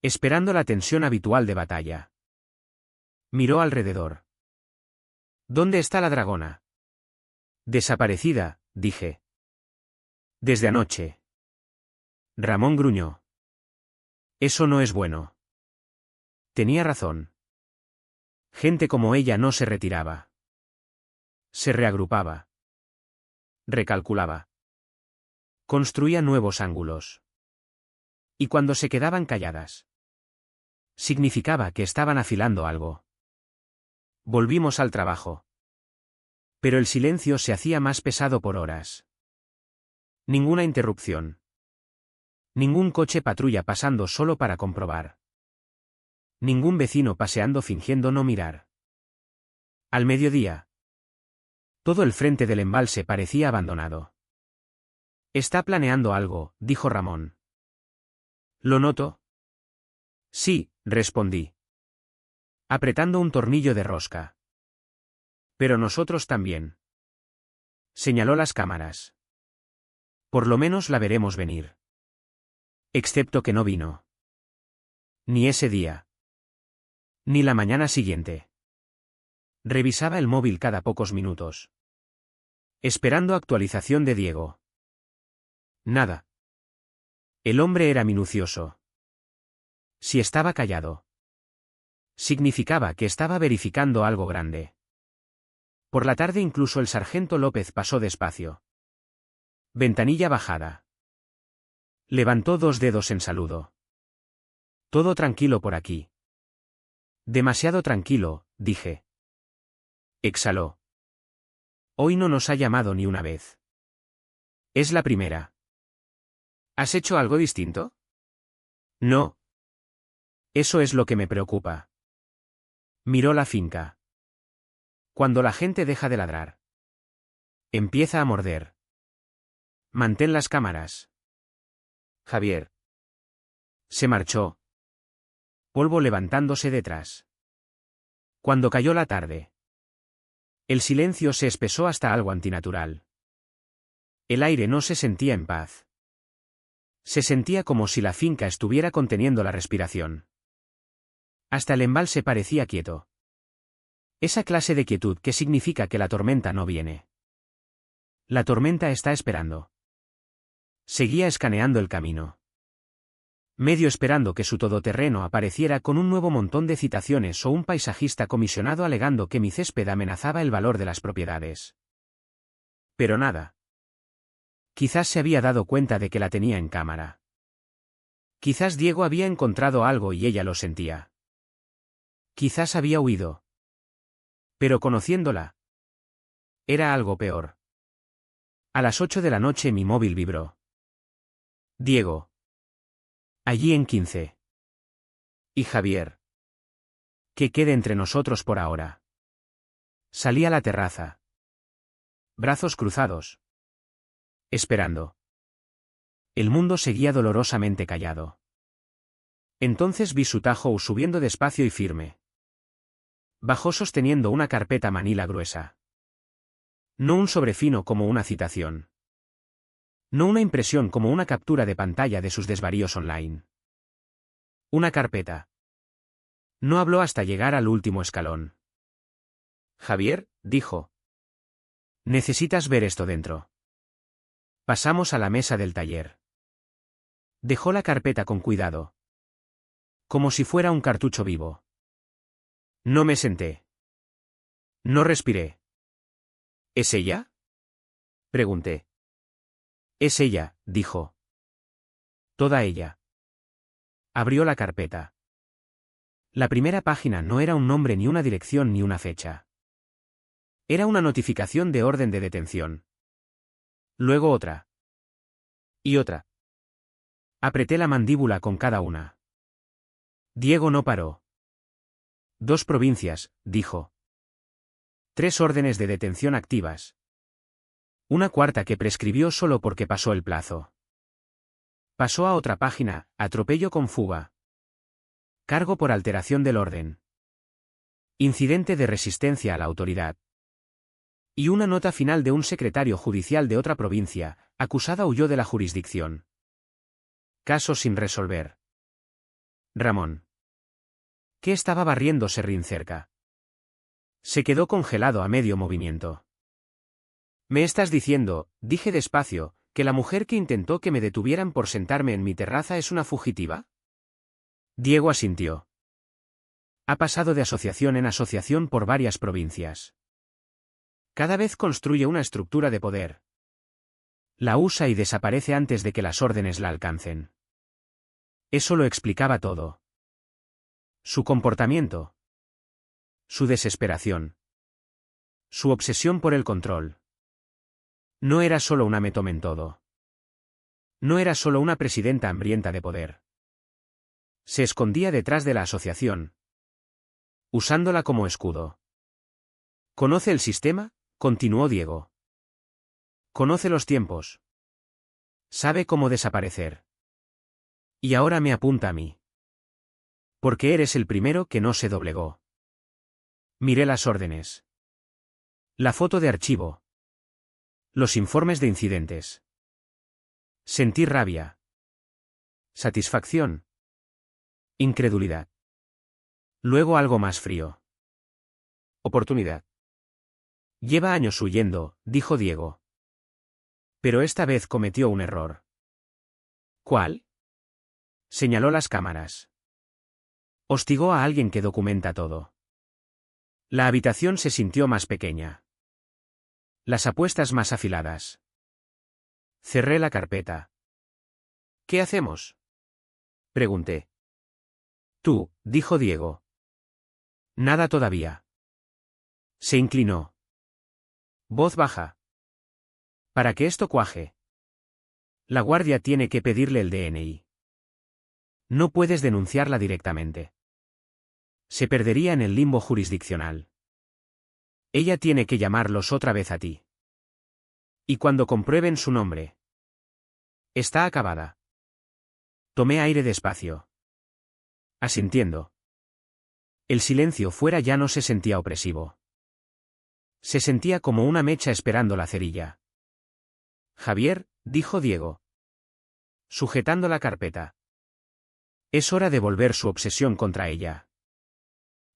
Esperando la tensión habitual de batalla. Miró alrededor. ¿Dónde está la dragona? Desaparecida, dije. Desde anoche. Ramón gruñó. Eso no es bueno. Tenía razón. Gente como ella no se retiraba. Se reagrupaba. Recalculaba. Construía nuevos ángulos. Y cuando se quedaban calladas, significaba que estaban afilando algo. Volvimos al trabajo. Pero el silencio se hacía más pesado por horas. Ninguna interrupción. Ningún coche patrulla pasando solo para comprobar. Ningún vecino paseando fingiendo no mirar. Al mediodía. Todo el frente del embalse parecía abandonado. «Está planeando algo», dijo Ramón. «¿Lo noto?» «Sí», respondí. Apretando un tornillo de rosca. «Pero nosotros también». Señaló las cámaras. «Por lo menos la veremos venir». Excepto que no vino. Ni ese día. Ni la mañana siguiente. Revisaba el móvil cada pocos minutos. Esperando actualización de Diego. Nada. El hombre era minucioso. Si estaba callado, significaba que estaba verificando algo grande. Por la tarde incluso el sargento López pasó despacio. Ventanilla bajada. Levantó 2 dedos en saludo. Todo tranquilo por aquí. Demasiado tranquilo, dije. Exhaló. Hoy no nos ha llamado ni una vez. Es la primera. ¿Has hecho algo distinto? No. Eso es lo que me preocupa. Miró la finca. Cuando la gente deja de ladrar. Empieza a morder. Mantén las cámaras. Javier. Se marchó. Polvo levantándose detrás. Cuando cayó la tarde. El silencio se espesó hasta algo antinatural. El aire no se sentía en paz. Se sentía como si la finca estuviera conteniendo la respiración. Hasta el embalse parecía quieto. Esa clase de quietud que significa que la tormenta no viene. La tormenta está esperando. Seguía escaneando el camino. Medio esperando que su todoterreno apareciera con un nuevo montón de citaciones o un paisajista comisionado alegando que mi césped amenazaba el valor de las propiedades. Pero nada. Quizás se había dado cuenta de que la tenía en cámara. Quizás Diego había encontrado algo y ella lo sentía. Quizás había huido. Pero conociéndola. Era algo peor. A las 8 de la noche mi móvil vibró. Diego. Allí en 15. Y Javier. Que quede entre nosotros por ahora. Salí a la terraza. Brazos cruzados. Esperando. El mundo seguía dolorosamente callado. Entonces vi su Tahoe subiendo despacio y firme. Bajó sosteniendo una carpeta manila gruesa. No un sobrefino como una citación. No una impresión como una captura de pantalla de sus desvaríos online. Una carpeta. No habló hasta llegar al último escalón. Javier, dijo. Necesitas ver esto dentro. Pasamos a la mesa del taller. Dejó la carpeta con cuidado. Como si fuera un cartucho vivo. No me senté. No respiré. ¿Es ella? Pregunté. Es ella, dijo. Toda ella. Abrió la carpeta. La primera página no era un nombre ni una dirección ni una fecha. Era una notificación de orden de detención. Luego otra. Y otra. Apreté la mandíbula con cada una. Diego no paró. 2 provincias, dijo. 3 órdenes de detención activas. Una cuarta que prescribió solo porque pasó el plazo. Pasó a otra página, atropello con fuga. Cargo por alteración del orden. Incidente de resistencia a la autoridad. Y una nota final de un secretario judicial de otra provincia, acusada huyó de la jurisdicción. Caso sin resolver. Ramón. ¿Qué estaba barriendo Serrín cerca? Se quedó congelado a medio movimiento. ¿Me estás diciendo, dije despacio, que la mujer que intentó que me detuvieran por sentarme en mi terraza es una fugitiva? Diego asintió. Ha pasado de asociación en asociación por varias provincias. Cada vez construye una estructura de poder. La usa y desaparece antes de que las órdenes la alcancen. Eso lo explicaba todo. Su comportamiento. Su desesperación. Su obsesión por el control. No era solo una Metomentodo. No era solo una presidenta hambrienta de poder. Se escondía detrás de la asociación, usándola como escudo. ¿Conoce el sistema?, continuó Diego. Conoce los tiempos. Sabe cómo desaparecer. Y ahora me apunta a mí. Porque eres el primero que no se doblegó. Miré las órdenes. La foto de archivo. Los informes de incidentes. Sentí rabia. Satisfacción. Incredulidad. Luego algo más frío. Oportunidad. Lleva años huyendo, dijo Diego. Pero esta vez cometió un error. ¿Cuál? Señaló las cámaras. Hostigó a alguien que documenta todo. La habitación se sintió más pequeña. Las apuestas más afiladas. Cerré la carpeta. ¿Qué hacemos?, pregunté. Tú, dijo Diego. Nada todavía. Se inclinó. Voz baja. Para que esto cuaje. La guardia tiene que pedirle el DNI. No puedes denunciarla directamente. Se perdería en el limbo jurisdiccional. Ella tiene que llamarlos otra vez a ti. Y cuando comprueben su nombre. Está acabada. Tomé aire despacio. Asintiendo. El silencio fuera ya no se sentía opresivo. Se sentía como una mecha esperando la cerilla. Javier, dijo Diego, sujetando la carpeta. Es hora de volver su obsesión contra ella.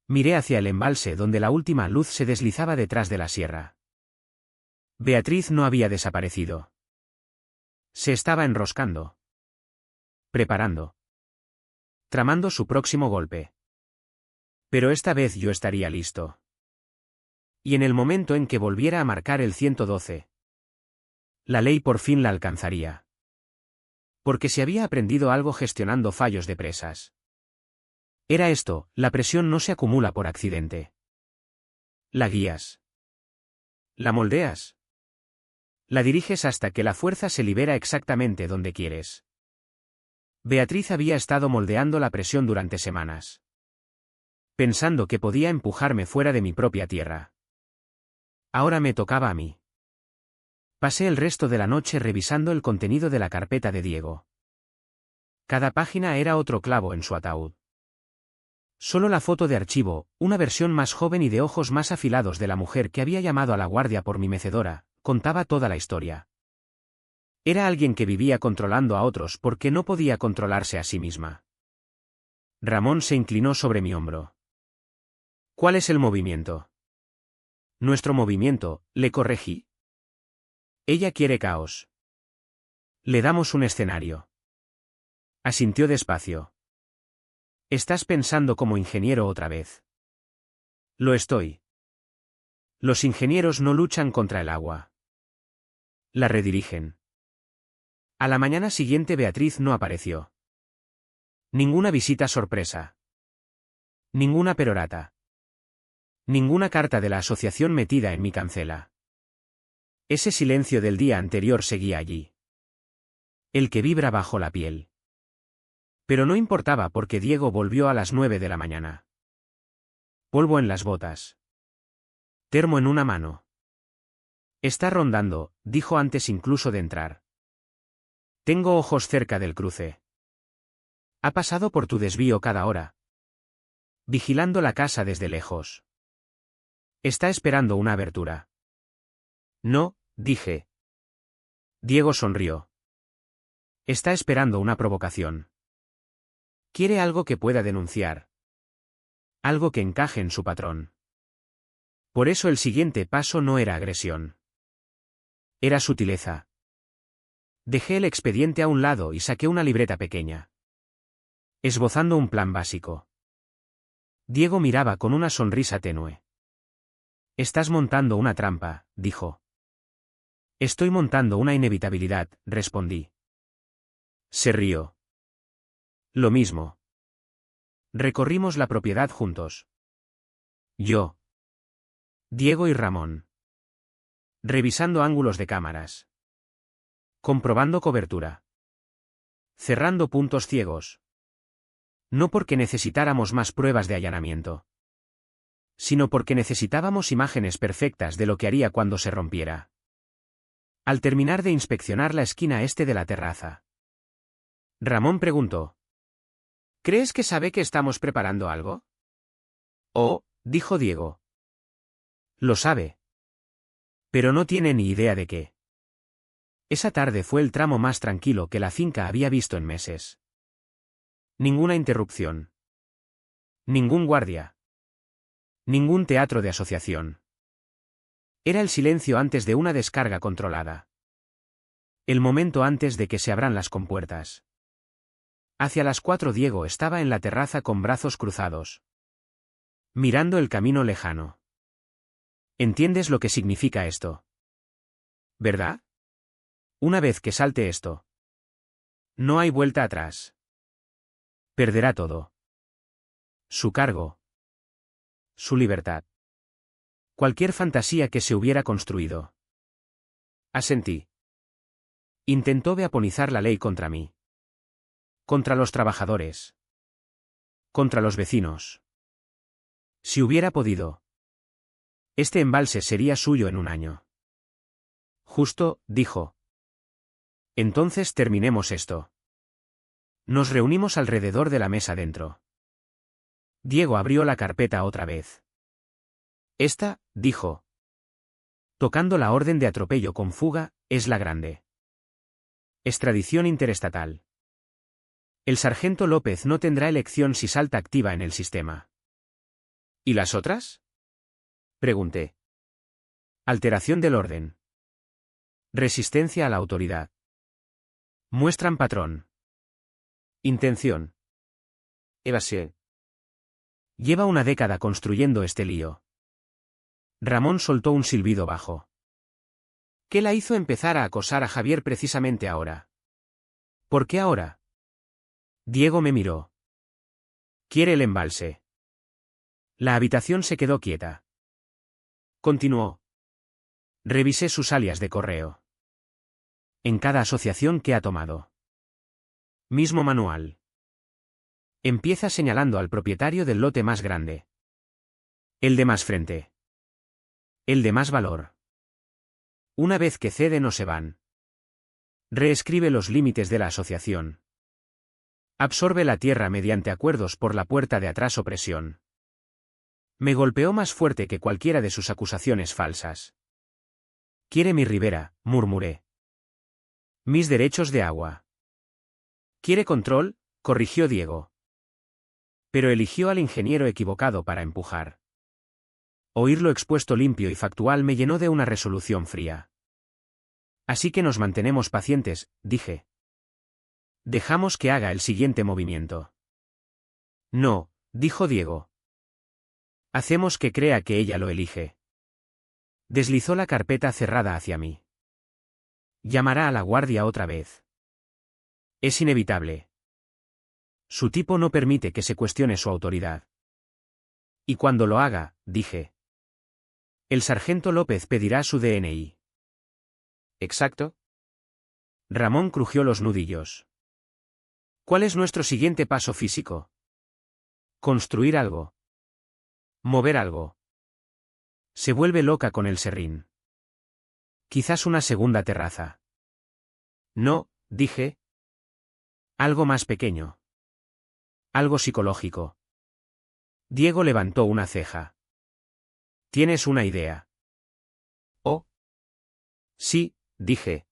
Miré hacia el embalse donde la última luz se deslizaba detrás de la sierra. Beatriz no había desaparecido. Se estaba enroscando. Preparando. Tramando su próximo golpe. Pero esta vez yo estaría listo. Y en el momento en que volviera a marcar el 112. La ley por fin la alcanzaría. Porque se había aprendido algo gestionando fallos de presas. Era esto, la presión no se acumula por accidente. La guías. La moldeas. La diriges hasta que la fuerza se libera exactamente donde quieres. Beatriz había estado moldeando la presión durante semanas. Pensando que podía empujarme fuera de mi propia tierra. Ahora me tocaba a mí. Pasé el resto de la noche revisando el contenido de la carpeta de Diego. Cada página era otro clavo en su ataúd. Solo la foto de archivo, una versión más joven y de ojos más afilados de la mujer que había llamado a la guardia por mi mecedora, contaba toda la historia. Era alguien que vivía controlando a otros porque no podía controlarse a sí misma. Ramón se inclinó sobre mi hombro. ¿Cuál es el movimiento? Nuestro movimiento, le corregí. Ella quiere caos. Le damos un escenario. Asintió despacio. Estás pensando como ingeniero otra vez. Lo estoy. Los ingenieros no luchan contra el agua. La redirigen. A la mañana siguiente Beatriz no apareció. Ninguna visita sorpresa. Ninguna perorata. Ninguna carta de la asociación metida en mi cancela. Ese silencio del día anterior seguía allí. El que vibra bajo la piel. Pero no importaba porque Diego volvió a las 9 de la mañana. Polvo en las botas. Termo en una mano. Está rondando, dijo antes incluso de entrar. Tengo ojos cerca del cruce. Ha pasado por tu desvío cada hora. Vigilando la casa desde lejos. Está esperando una abertura. No, dije. Diego sonrió. Está esperando una provocación. Quiere algo que pueda denunciar. Algo que encaje en su patrón. Por eso el siguiente paso no era agresión. Era sutileza. Dejé el expediente a un lado y saqué una libreta pequeña. Esbozando un plan básico. Diego miraba con una sonrisa tenue. Estás montando una trampa, dijo. Estoy montando una inevitabilidad, respondí. Se rió. Lo mismo. Recorrimos la propiedad juntos. Yo. Diego y Ramón. Revisando ángulos de cámaras. Comprobando cobertura. Cerrando puntos ciegos. No porque necesitáramos más pruebas de allanamiento, sino porque necesitábamos imágenes perfectas de lo que haría cuando se rompiera. Al terminar de inspeccionar la esquina este de la terraza, Ramón preguntó: ¿Crees que sabe que estamos preparando algo? Oh, dijo Diego. Lo sabe. Pero no tiene ni idea de qué. Esa tarde fue el tramo más tranquilo que la finca había visto en meses. Ninguna interrupción. Ningún guardia. Ningún teatro de asociación. Era el silencio antes de una descarga controlada. El momento antes de que se abran las compuertas. Hacia las 4 Diego estaba en la terraza con brazos cruzados, mirando el camino lejano. ¿Entiendes lo que significa esto? ¿Verdad? Una vez que salte esto, no hay vuelta atrás. Perderá todo. Su cargo. Su libertad. Cualquier fantasía que se hubiera construido. Asentí. Intentó veaponizar la ley contra mí. Contra los trabajadores. Contra los vecinos. Si hubiera podido, este embalse sería suyo en un año. Justo, dijo. Entonces terminemos esto. Nos reunimos alrededor de la mesa dentro. Diego abrió la carpeta otra vez. Esta, dijo, tocando la orden de atropello con fuga, es la grande. Extradición interestatal. El sargento López no tendrá elección si salta activa en el sistema. ¿Y las otras? Pregunté. Alteración del orden. Resistencia a la autoridad. Muestran patrón. Intención. Evasión. Lleva una década construyendo este lío. Ramón soltó un silbido bajo. ¿Qué la hizo empezar a acosar a Javier precisamente ahora? ¿Por qué ahora? Diego me miró. Quiere el embalse. La habitación se quedó quieta. Continuó. Revisé sus alias de correo. En cada asociación que ha tomado. Mismo manual. Empieza señalando al propietario del lote más grande. El de más frente. El de más valor. Una vez que ceden o se van. Reescribe los límites de la asociación. Absorbe la tierra mediante acuerdos por la puerta de atrás o presión. Me golpeó más fuerte que cualquiera de sus acusaciones falsas. Quiere mi ribera, murmuré. Mis derechos de agua. ¿Quiere control?, corrigió Diego. Pero eligió al ingeniero equivocado para empujar. Oírlo expuesto limpio y factual me llenó de una resolución fría. Así que nos mantenemos pacientes, dije. Dejamos que haga el siguiente movimiento. No, dijo Diego. Hacemos que crea que ella lo elige. Deslizó la carpeta cerrada hacia mí. Llamará a la guardia otra vez. Es inevitable. Su tipo no permite que se cuestione su autoridad. Y cuando lo haga, dije. El sargento López pedirá su DNI. ¿Exacto? Ramón crujió los nudillos. ¿Cuál es nuestro siguiente paso físico? Construir algo. Mover algo. Se vuelve loca con el serrín. Quizás una segunda terraza. No, dije. Algo más pequeño. Algo psicológico. Diego levantó una ceja. ¿Tienes una idea? Oh. Sí, dije.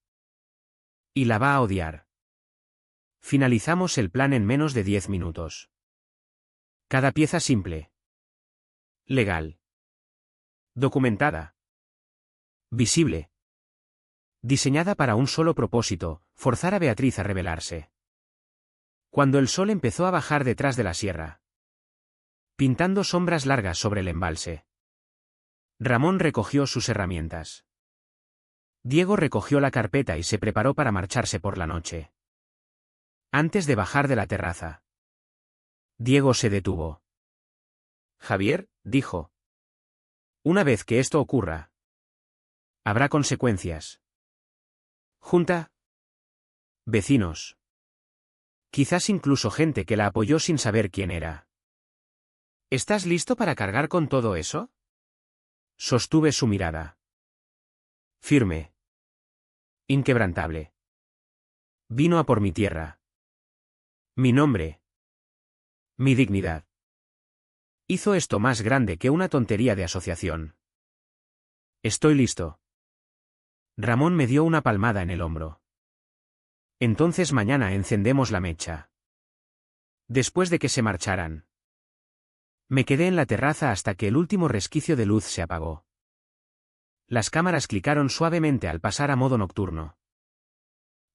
Y la va a odiar. Finalizamos el plan en menos de 10 minutos. Cada pieza simple. Legal. Documentada. Visible. Diseñada para un solo propósito, forzar a Beatriz a rebelarse. Cuando el sol empezó a bajar detrás de la sierra, pintando sombras largas sobre el embalse, Ramón recogió sus herramientas. Diego recogió la carpeta y se preparó para marcharse por la noche. Antes de bajar de la terraza, Diego se detuvo. Javier, dijo. Una vez que esto ocurra, habrá consecuencias. Junta. Vecinos. Quizás incluso gente que la apoyó sin saber quién era. ¿Estás listo para cargar con todo eso? Sostuve su mirada. Firme. Inquebrantable. Vino a por mi tierra. Mi nombre. Mi dignidad. Hizo esto más grande que una tontería de asociación. Estoy listo. Ramón me dio una palmada en el hombro. Entonces mañana encendemos la mecha. Después de que se marcharan. Me quedé en la terraza hasta que el último resquicio de luz se apagó. Las cámaras clicaron suavemente al pasar a modo nocturno.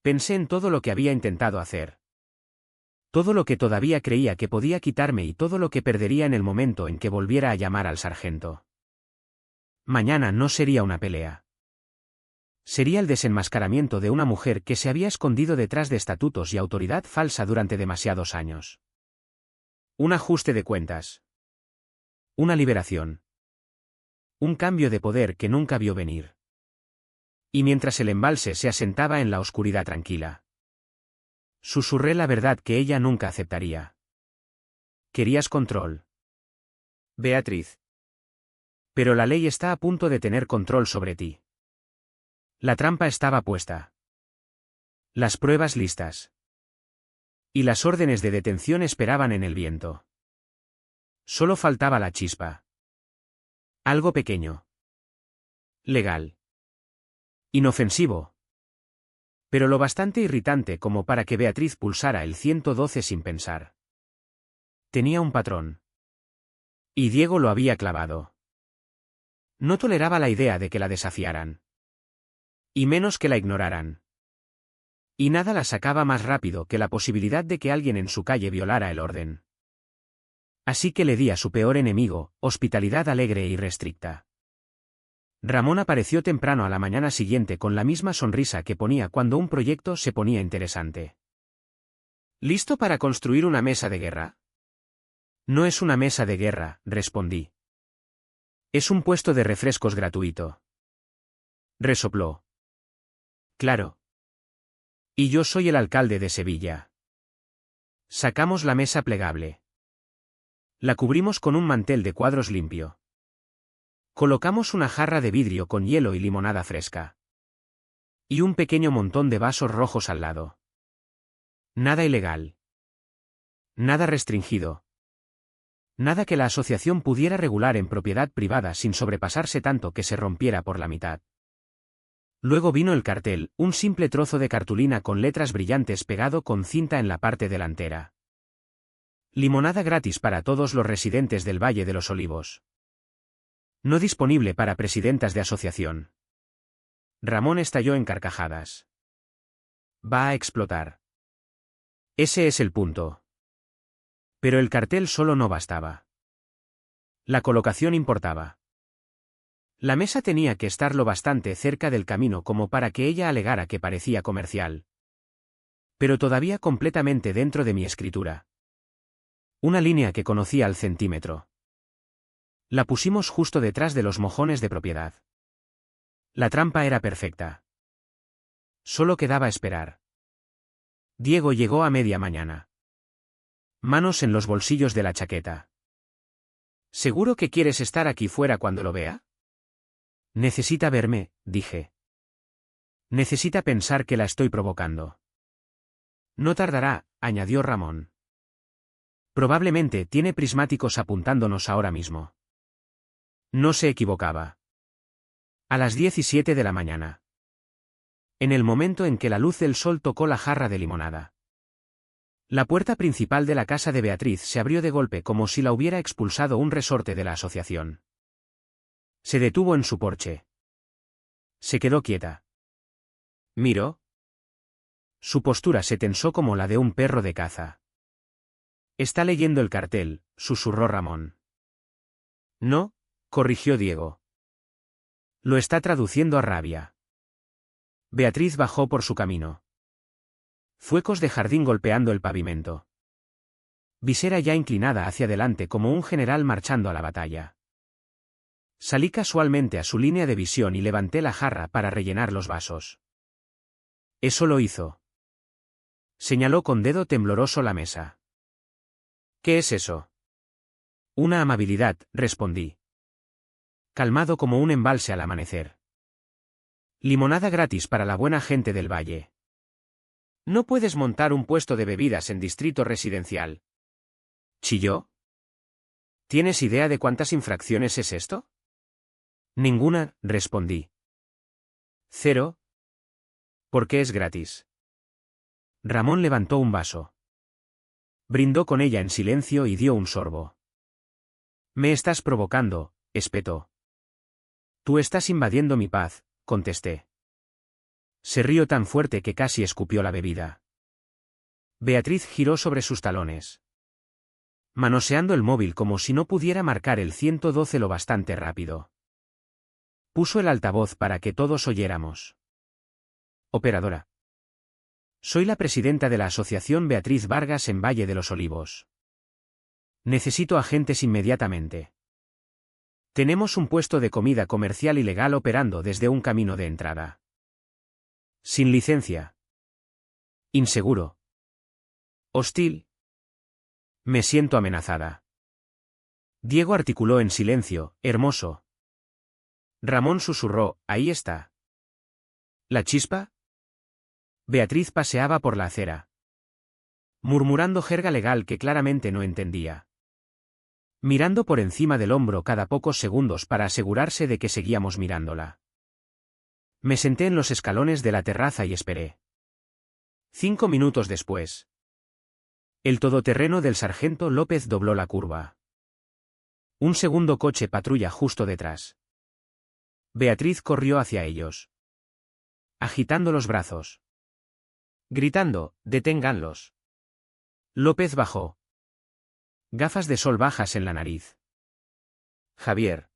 Pensé en todo lo que había intentado hacer. Todo lo que todavía creía que podía quitarme y todo lo que perdería en el momento en que volviera a llamar al sargento. Mañana no sería una pelea. Sería el desenmascaramiento de una mujer que se había escondido detrás de estatutos y autoridad falsa durante demasiados años. Un ajuste de cuentas. Una liberación. Un cambio de poder que nunca vio venir. Y mientras el embalse se asentaba en la oscuridad tranquila, susurré la verdad que ella nunca aceptaría. Querías control, Beatriz. Pero la ley está a punto de tener control sobre ti. La trampa estaba puesta. Las pruebas listas. Y las órdenes de detención esperaban en el viento. Solo faltaba la chispa. Algo pequeño. Legal. Inofensivo. Pero lo bastante irritante como para que Beatriz pulsara el 112 sin pensar. Tenía un patrón. Y Diego lo había clavado. No toleraba la idea de que la desafiaran. Y menos que la ignoraran. Y nada la sacaba más rápido que la posibilidad de que alguien en su calle violara el orden. Así que le di a su peor enemigo, hospitalidad alegre e irrestricta. Ramón apareció temprano a la mañana siguiente con la misma sonrisa que ponía cuando un proyecto se ponía interesante. ¿Listo para construir una mesa de guerra? No es una mesa de guerra, respondí. Es un puesto de refrescos gratuito. Resopló. Claro. Y yo soy el alcalde de Sevilla. Sacamos la mesa plegable. La cubrimos con un mantel de cuadros limpio. Colocamos una jarra de vidrio con hielo y limonada fresca. Y un pequeño montón de vasos rojos al lado. Nada ilegal. Nada restringido. Nada que la asociación pudiera regular en propiedad privada sin sobrepasarse tanto que se rompiera por la mitad. Luego vino el cartel, un simple trozo de cartulina con letras brillantes pegado con cinta en la parte delantera. Limonada gratis para todos los residentes del Valle de los Olivos. No disponible para presidentas de asociación. Ramón estalló en carcajadas. Va a explotar. Ese es el punto. Pero el cartel solo no bastaba. La colocación importaba. La mesa tenía que estar lo bastante cerca del camino como para que ella alegara que parecía comercial. Pero todavía completamente dentro de mi escritura. Una línea que conocía al centímetro. La pusimos justo detrás de los mojones de propiedad. La trampa era perfecta. Solo quedaba esperar. Diego llegó a media mañana. Manos en los bolsillos de la chaqueta. ¿Seguro que quieres estar aquí fuera cuando lo vea? Necesita verme, dije. Necesita pensar que la estoy provocando. No tardará, añadió Ramón. Probablemente tiene prismáticos apuntándonos ahora mismo. No se equivocaba. A las 17 de la mañana. En el momento en que la luz del sol tocó la jarra de limonada. La puerta principal de la casa de Beatriz se abrió de golpe como si la hubiera expulsado un resorte de la asociación. Se detuvo en su porche. Se quedó quieta. Miró. Su postura se tensó como la de un perro de caza. Está leyendo el cartel, susurró Ramón. No, corrigió Diego. Lo está traduciendo a rabia. Beatriz bajó por su camino. Zuecos de jardín golpeando el pavimento. Visera ya inclinada hacia adelante como un general marchando a la batalla. Salí casualmente a su línea de visión y levanté la jarra para rellenar los vasos. Eso lo hizo. Señaló con dedo tembloroso la mesa. ¿Qué es eso? Una amabilidad, respondí. Calmado como un embalse al amanecer. Limonada gratis para la buena gente del valle. No puedes montar un puesto de bebidas en distrito residencial. ¿Chilló? ¿Tienes idea de cuántas infracciones es esto? Ninguna, respondí. 0. ¿Por qué es gratis? Ramón levantó un vaso. Brindó con ella en silencio y dio un sorbo. Me estás provocando, espetó. Tú estás invadiendo mi paz, contesté. Se rió tan fuerte que casi escupió la bebida. Beatriz giró sobre sus talones, manoseando el móvil como si no pudiera marcar el 112 lo bastante rápido. Puso el altavoz para que todos oyéramos. Operadora. Soy la presidenta de la Asociación Beatriz Vargas en Valle de los Olivos. Necesito agentes inmediatamente. Tenemos un puesto de comida comercial ilegal operando desde un camino de entrada. Sin licencia. Inseguro. Hostil. Me siento amenazada. Diego articuló en silencio, hermoso. Ramón susurró, ahí está. ¿La chispa? Beatriz paseaba por la acera, murmurando jerga legal que claramente no entendía. Mirando por encima del hombro cada pocos segundos para asegurarse de que seguíamos mirándola. Me senté en los escalones de la terraza y esperé. 5 minutos después. El todoterreno del sargento López dobló la curva. Un segundo coche patrulla justo detrás. Beatriz corrió hacia ellos, agitando los brazos, gritando, «¡Deténganlos!». López bajó. Gafas de sol bajas en la nariz. Javier.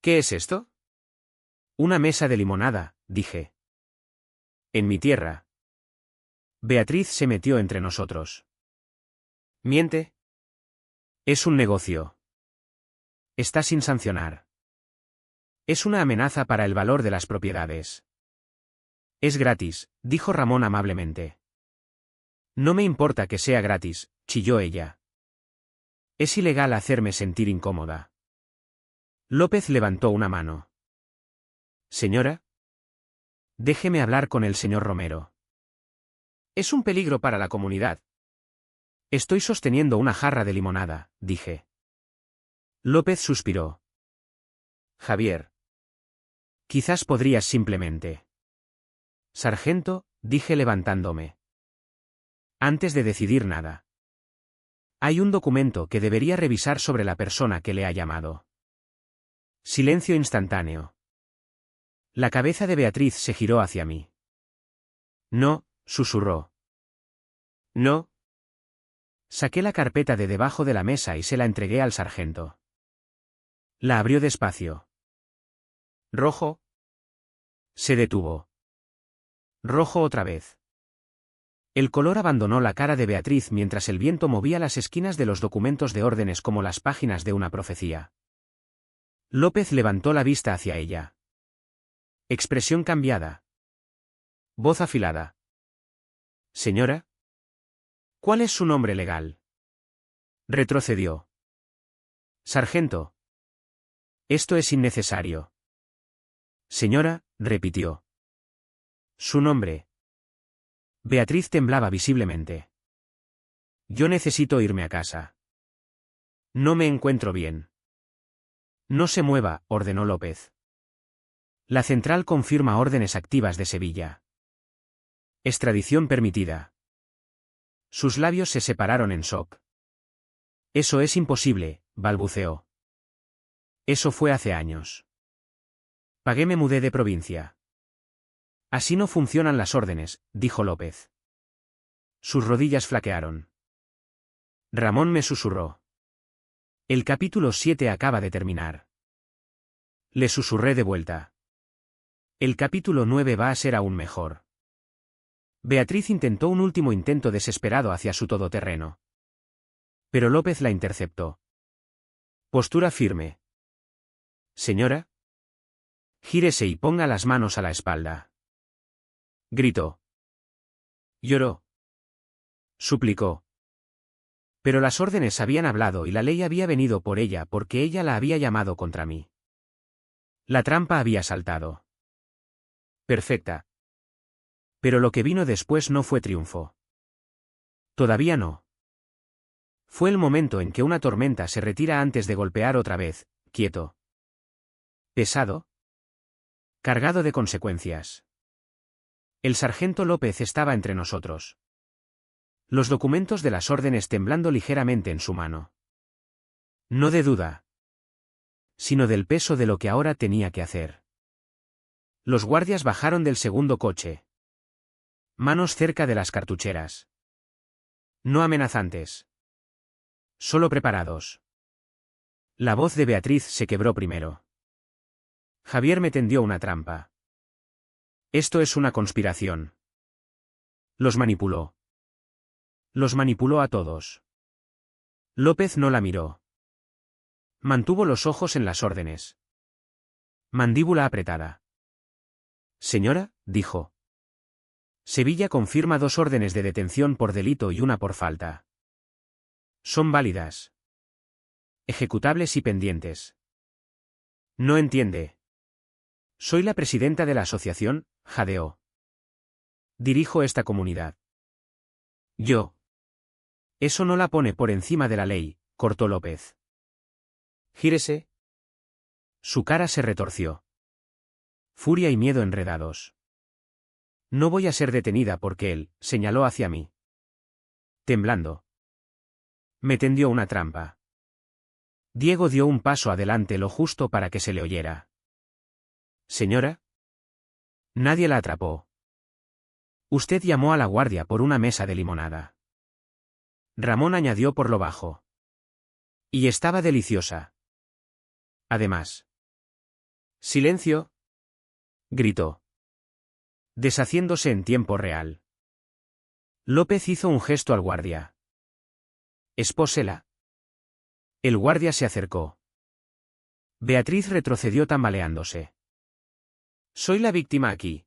¿Qué es esto? Una mesa de limonada, dije. En mi tierra. Beatriz se metió entre nosotros. ¿Miente? Es un negocio. Está sin sancionar. Es una amenaza para el valor de las propiedades. Es gratis, dijo Ramón amablemente. No me importa que sea gratis, chilló ella. Es ilegal hacerme sentir incómoda. López levantó una mano. Señora. Déjeme hablar con el señor Romero. Es un peligro para la comunidad. Estoy sosteniendo una jarra de limonada, dije. López suspiró. Javier. Quizás podrías simplemente. Sargento, dije levantándome. Antes de decidir nada. Hay un documento que debería revisar sobre la persona que le ha llamado. Silencio instantáneo. La cabeza de Beatriz se giró hacia mí. No, susurró. No. Saqué la carpeta de debajo de la mesa y se la entregué al sargento. La abrió despacio. ¿Rojo? Se detuvo. Rojo otra vez. El color abandonó la cara de Beatriz mientras el viento movía las esquinas de los documentos de órdenes como las páginas de una profecía. López levantó la vista hacia ella. Expresión cambiada. Voz afilada. Señora. ¿Cuál es su nombre legal? Retrocedió. Sargento. Esto es innecesario. Señora, repitió. Su nombre. Beatriz temblaba visiblemente. Yo necesito irme a casa. No me encuentro bien. No se mueva, ordenó López. La central confirma órdenes activas de Sevilla. Extradición permitida. Sus labios se separaron en shock. Eso es imposible, balbuceó. Eso fue hace años. Me mudé de provincia. Así no funcionan las órdenes, dijo López. Sus rodillas flaquearon. Ramón me susurró. El capítulo 7 acaba de terminar. Le susurré de vuelta. El capítulo 9 va a ser aún mejor. Beatriz intentó un último intento desesperado hacia su todoterreno. Pero López la interceptó. Postura firme. Señora. Gírese y ponga las manos a la espalda. Gritó. Lloró. Suplicó. Pero las órdenes habían hablado y la ley había venido por ella porque ella la había llamado contra mí. La trampa había saltado. Perfecta. Pero lo que vino después no fue triunfo. Todavía no. Fue el momento en que una tormenta se retira antes de golpear otra vez, quieto. Pesado. Cargado de consecuencias. El sargento López estaba entre nosotros. Los documentos de las órdenes temblando ligeramente en su mano. No de duda. Sino del peso de lo que ahora tenía que hacer. Los guardias bajaron del segundo coche. Manos cerca de las cartucheras. No amenazantes. Solo preparados. La voz de Beatriz se quebró primero. Javier me tendió una trampa. Esto es una conspiración. Los manipuló. Los manipuló a todos. López no la miró. Mantuvo los ojos en las órdenes. Mandíbula apretada. Señora, dijo. Sevilla confirma 2 órdenes de detención por delito y una por falta. Son válidas. Ejecutables y pendientes. No entiende. Soy la presidenta de la asociación, jadeó. Dirijo esta comunidad. Yo. Eso no la pone por encima de la ley, cortó López. Gírese. Su cara se retorció. Furia y miedo enredados. No voy a ser detenida porque él, señaló hacia mí. Temblando. Me tendió una trampa. Diego dio un paso adelante lo justo para que se le oyera. Señora. Nadie la atrapó. Usted llamó a la guardia por una mesa de limonada. Ramón añadió por lo bajo. Y estaba deliciosa. Además. Silencio. Gritó. Deshaciéndose en tiempo real. López hizo un gesto al guardia. Espósela. El guardia se acercó. Beatriz retrocedió tambaleándose. Soy la víctima aquí.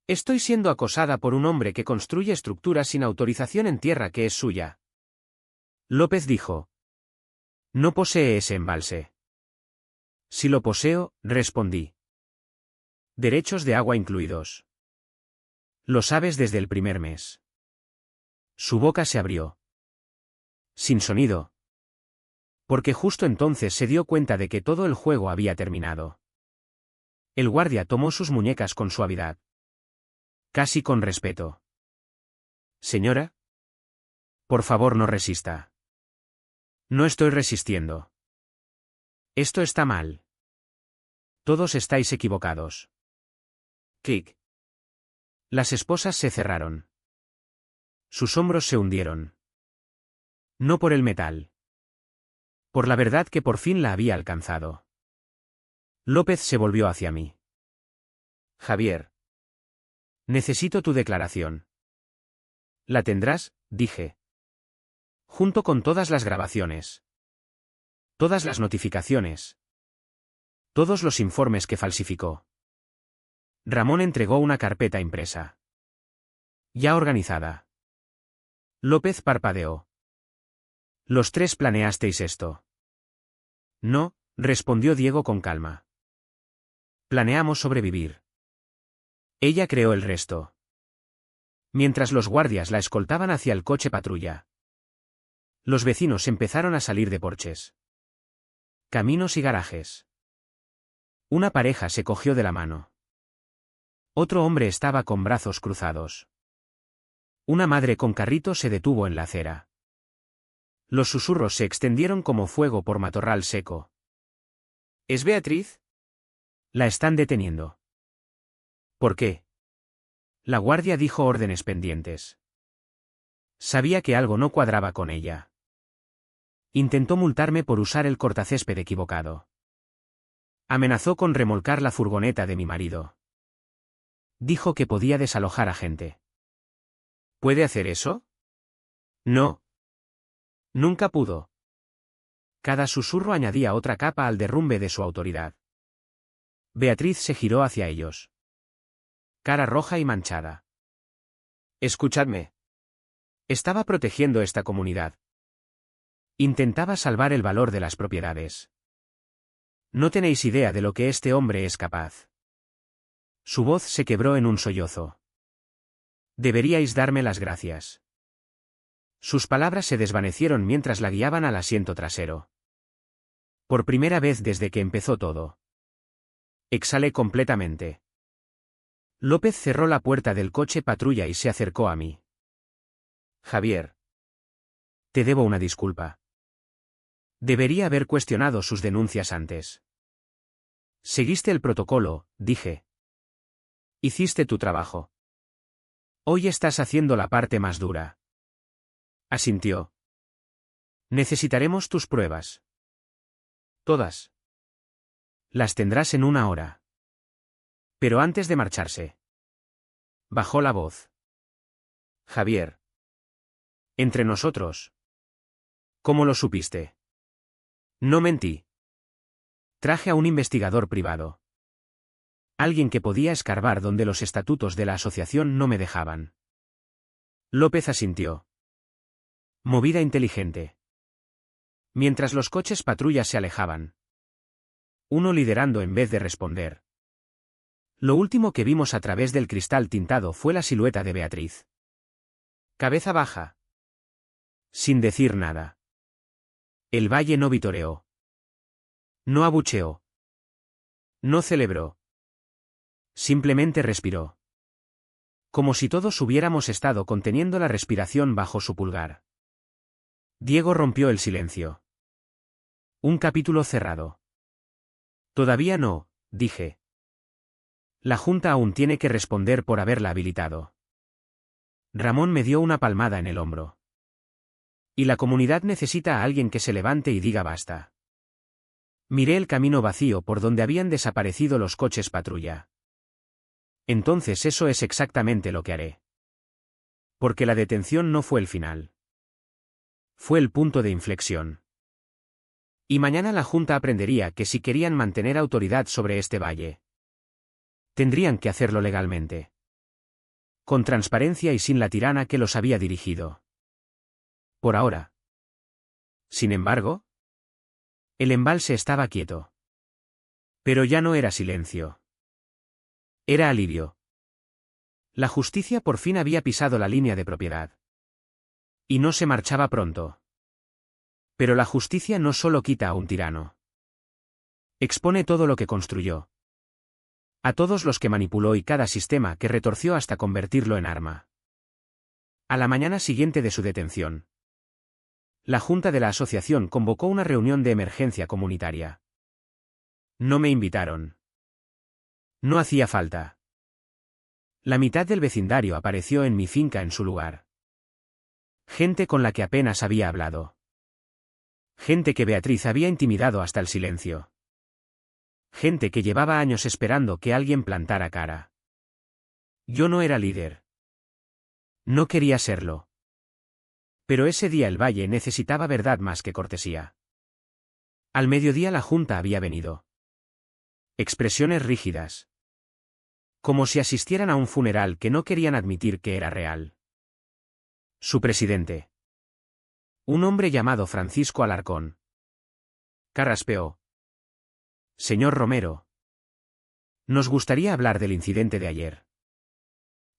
Estoy siendo acosada por un hombre que construye estructuras sin autorización en tierra que es suya. López dijo. No posee ese embalse. Si lo poseo, respondí. Derechos de agua incluidos. Lo sabes desde el primer mes. Su boca se abrió. Sin sonido. Porque justo entonces se dio cuenta de que todo el juego había terminado. El guardia tomó sus muñecas con suavidad. Casi con respeto. Señora. Por favor, no resista. No estoy resistiendo. Esto está mal. Todos estáis equivocados. Clic. Las esposas se cerraron. Sus hombros se hundieron. No por el metal. Por la verdad que por fin la había alcanzado. López se volvió hacia mí. Javier. Necesito tu declaración. La tendrás, dije. Junto con todas las grabaciones. Todas las notificaciones. Todos los informes que falsificó. Ramón entregó una carpeta impresa. Ya organizada. López parpadeó. Los 3 planeasteis esto. No, respondió Diego con calma. Planeamos sobrevivir. Ella creó el resto. Mientras los guardias la escoltaban hacia el coche patrulla. Los vecinos empezaron a salir de porches. Caminos y garajes. Una pareja se cogió de la mano. Otro hombre estaba con brazos cruzados. Una madre con carrito se detuvo en la acera. Los susurros se extendieron como fuego por matorral seco. ¿Es Beatriz? La están deteniendo. ¿Por qué? La guardia dijo órdenes pendientes. Sabía que algo no cuadraba con ella. Intentó multarme por usar el cortacésped equivocado. Amenazó con remolcar la furgoneta de mi marido. Dijo que podía desalojar a gente. ¿Puede hacer eso? No. Nunca pudo. Cada susurro añadía otra capa al derrumbe de su autoridad. Beatriz se giró hacia ellos. Cara roja y manchada. Escuchadme. Estaba protegiendo esta comunidad. Intentaba salvar el valor de las propiedades. No tenéis idea de lo que este hombre es capaz. Su voz se quebró en un sollozo. Deberíais darme las gracias. Sus palabras se desvanecieron mientras la guiaban al asiento trasero. Por primera vez desde que empezó todo. Exhalé completamente. López cerró la puerta del coche patrulla y se acercó a mí. Javier. Te debo una disculpa. Debería haber cuestionado sus denuncias antes. Seguiste el protocolo, dije. Hiciste tu trabajo. Hoy estás haciendo la parte más dura. Asintió. Necesitaremos tus pruebas. Todas. Las tendrás en una hora. Pero antes de marcharse. Bajó la voz. Javier. Entre nosotros. ¿Cómo lo supiste? No mentí. Traje a un investigador privado. Alguien que podía escarbar donde los estatutos de la asociación no me dejaban. López asintió. Movida inteligente. Mientras los coches patrulla se alejaban. Uno liderando en vez de responder. Lo último que vimos a través del cristal tintado fue la silueta de Beatriz. Cabeza baja. Sin decir nada. El valle no vitoreó. No abucheó. No celebró. Simplemente respiró. Como si todos hubiéramos estado conteniendo la respiración bajo su pulgar. Diego rompió el silencio. Un capítulo cerrado. Todavía no, dije. La Junta aún tiene que responder por haberla habilitado. Ramón me dio una palmada en el hombro. Y la comunidad necesita a alguien que se levante y diga basta. Miré el camino vacío por donde habían desaparecido los coches patrulla. Entonces eso es exactamente lo que haré. Porque la detención no fue el final. Fue el punto de inflexión. Y mañana la Junta aprendería que si querían mantener autoridad sobre este valle, tendrían que hacerlo legalmente. Con transparencia y sin la tirana que los había dirigido. Por ahora. Sin embargo, el embalse estaba quieto. Pero ya no era silencio. Era alivio. La justicia por fin había pisado la línea de propiedad. Y no se marchaba pronto. Pero la justicia no solo quita a un tirano. Expone todo lo que construyó. A todos los que manipuló y cada sistema que retorció hasta convertirlo en arma. A la mañana siguiente de su detención, la Junta de la Asociación convocó una reunión de emergencia comunitaria. No me invitaron. No hacía falta. La mitad del vecindario apareció en mi finca en su lugar. Gente con la que apenas había hablado. Gente que Beatriz había intimidado hasta el silencio. Gente que llevaba años esperando que alguien plantara cara. Yo no era líder. No quería serlo. Pero ese día el valle necesitaba verdad más que cortesía. Al mediodía la Junta había venido. Expresiones rígidas. Como si asistieran a un funeral que no querían admitir que era real. Su presidente. Un hombre llamado Francisco Alarcón. Carraspeó. Señor Romero. Nos gustaría hablar del incidente de ayer.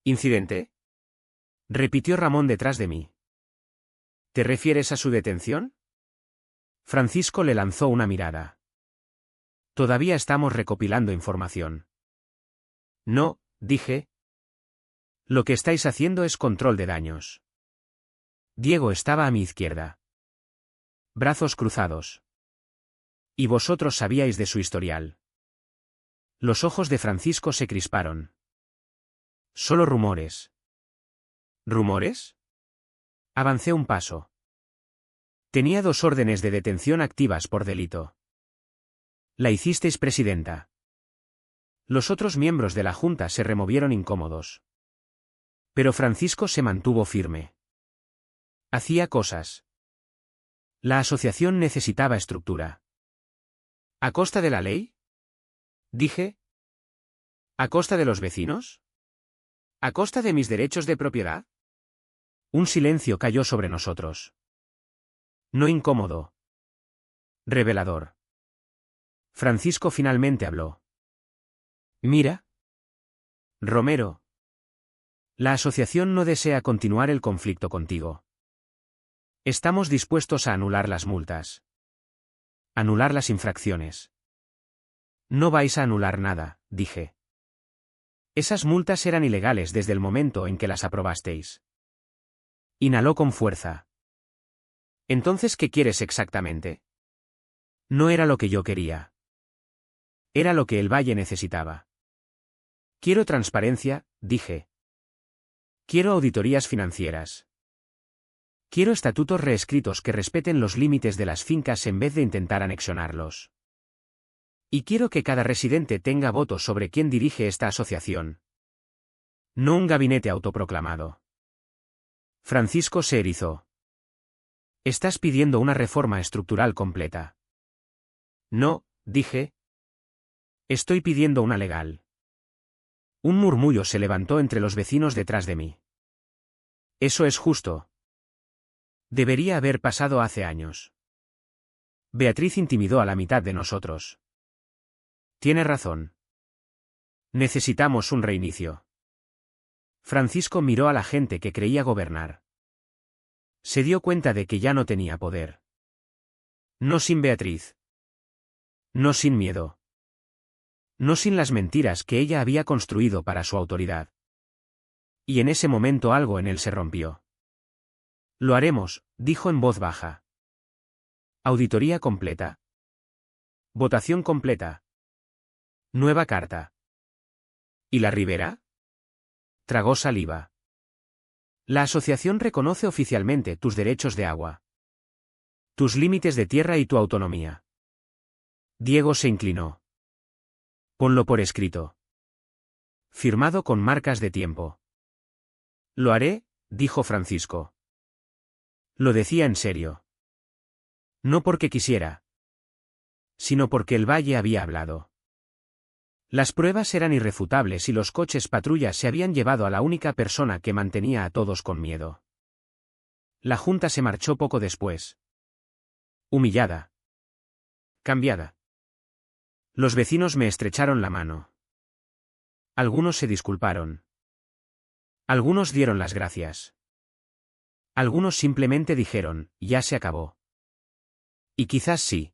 ¿Incidente? Repitió Ramón detrás de mí. ¿Te refieres a su detención? Francisco le lanzó una mirada. Todavía estamos recopilando información. No, dije. Lo que estáis haciendo es control de daños. Diego estaba a mi izquierda. Brazos cruzados. Y vosotros sabíais de su historial. Los ojos de Francisco se crisparon. Solo rumores. ¿Rumores? Avancé un paso. Tenía 2 órdenes de detención activas por delito. La hicisteis presidenta. Los otros miembros de la Junta se removieron incómodos. Pero Francisco se mantuvo firme. Hacía cosas. La asociación necesitaba estructura. ¿A costa de la ley? Dije. ¿A costa de los vecinos? ¿A costa de mis derechos de propiedad? Un silencio cayó sobre nosotros. No incómodo. Revelador. Francisco finalmente habló. Mira. Romero. La asociación no desea continuar el conflicto contigo. Estamos dispuestos a anular las multas. Anular las infracciones. No vais a anular nada, dije. Esas multas eran ilegales desde el momento en que las aprobasteis. Inhaló con fuerza. Entonces, ¿qué quieres exactamente? No era lo que yo quería. Era lo que el Valle necesitaba. Quiero transparencia, dije. Quiero auditorías financieras. Quiero estatutos reescritos que respeten los límites de las fincas en vez de intentar anexionarlos. Y quiero que cada residente tenga voto sobre quién dirige esta asociación. No un gabinete autoproclamado. Francisco se erizó. Estás pidiendo una reforma estructural completa. No, dije. Estoy pidiendo una legal. Un murmullo se levantó entre los vecinos detrás de mí. Eso es justo. Debería haber pasado hace años. Beatriz intimidó a la mitad de nosotros. Tiene razón. Necesitamos un reinicio. Francisco miró a la gente que creía gobernar. Se dio cuenta de que ya no tenía poder. No sin Beatriz. No sin miedo. No sin las mentiras que ella había construido para su autoridad. Y en ese momento algo en él se rompió. Lo haremos, dijo en voz baja. Auditoría completa. Votación completa. Nueva carta. ¿Y la Ribera? Tragó saliva. La asociación reconoce oficialmente tus derechos de agua. Tus límites de tierra y tu autonomía. Diego se inclinó. Ponlo por escrito. Firmado con marcas de tiempo. Lo haré, dijo Francisco. Lo decía en serio. No porque quisiera, sino porque el Valle había hablado. Las pruebas eran irrefutables y los coches patrullas se habían llevado a la única persona que mantenía a todos con miedo. La junta se marchó poco después. Humillada. Cambiada. Los vecinos me estrecharon la mano. Algunos se disculparon. Algunos dieron las gracias. Algunos simplemente dijeron, ya se acabó. Y quizás sí.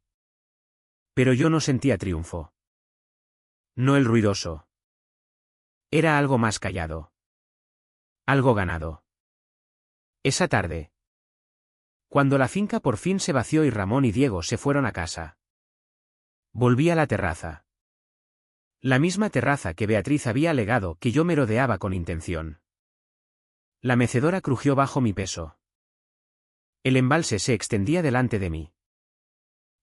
Pero yo no sentía triunfo. No el ruidoso. Era algo más callado. Algo ganado. Esa tarde. Cuando la finca por fin se vació y Ramón y Diego se fueron a casa. Volví a la terraza. La misma terraza que Beatriz había alegado que yo merodeaba con intención. La mecedora crujió bajo mi peso. El embalse se extendía delante de mí.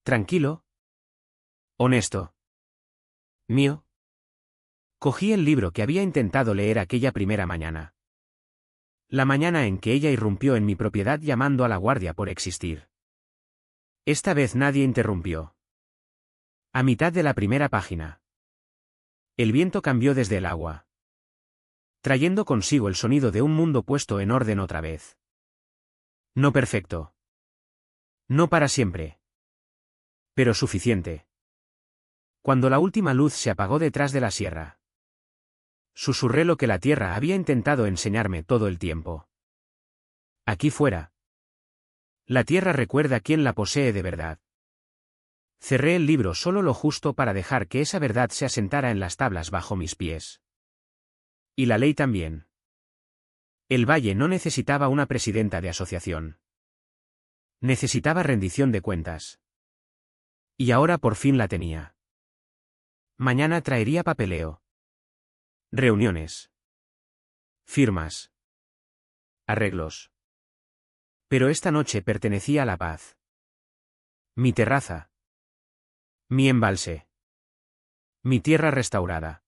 Tranquilo. Honesto. Mío. Cogí el libro que había intentado leer aquella primera mañana. La mañana en que ella irrumpió en mi propiedad llamando a la guardia por existir. Esta vez nadie interrumpió. A mitad de la primera página. El viento cambió desde el agua, trayendo consigo el sonido de un mundo puesto en orden otra vez. No perfecto. No para siempre. Pero suficiente. Cuando la última luz se apagó detrás de la sierra. Susurré lo que la tierra había intentado enseñarme todo el tiempo. Aquí fuera. La tierra recuerda quién la posee de verdad. Cerré el libro solo lo justo para dejar que esa verdad se asentara en las tablas bajo mis pies. Y la ley también. El Valle no necesitaba una presidenta de asociación. Necesitaba rendición de cuentas. Y ahora por fin la tenía. Mañana traería papeleo. Reuniones. Firmas. Arreglos. Pero esta noche pertenecía a la paz. Mi terraza. Mi embalse. Mi tierra restaurada.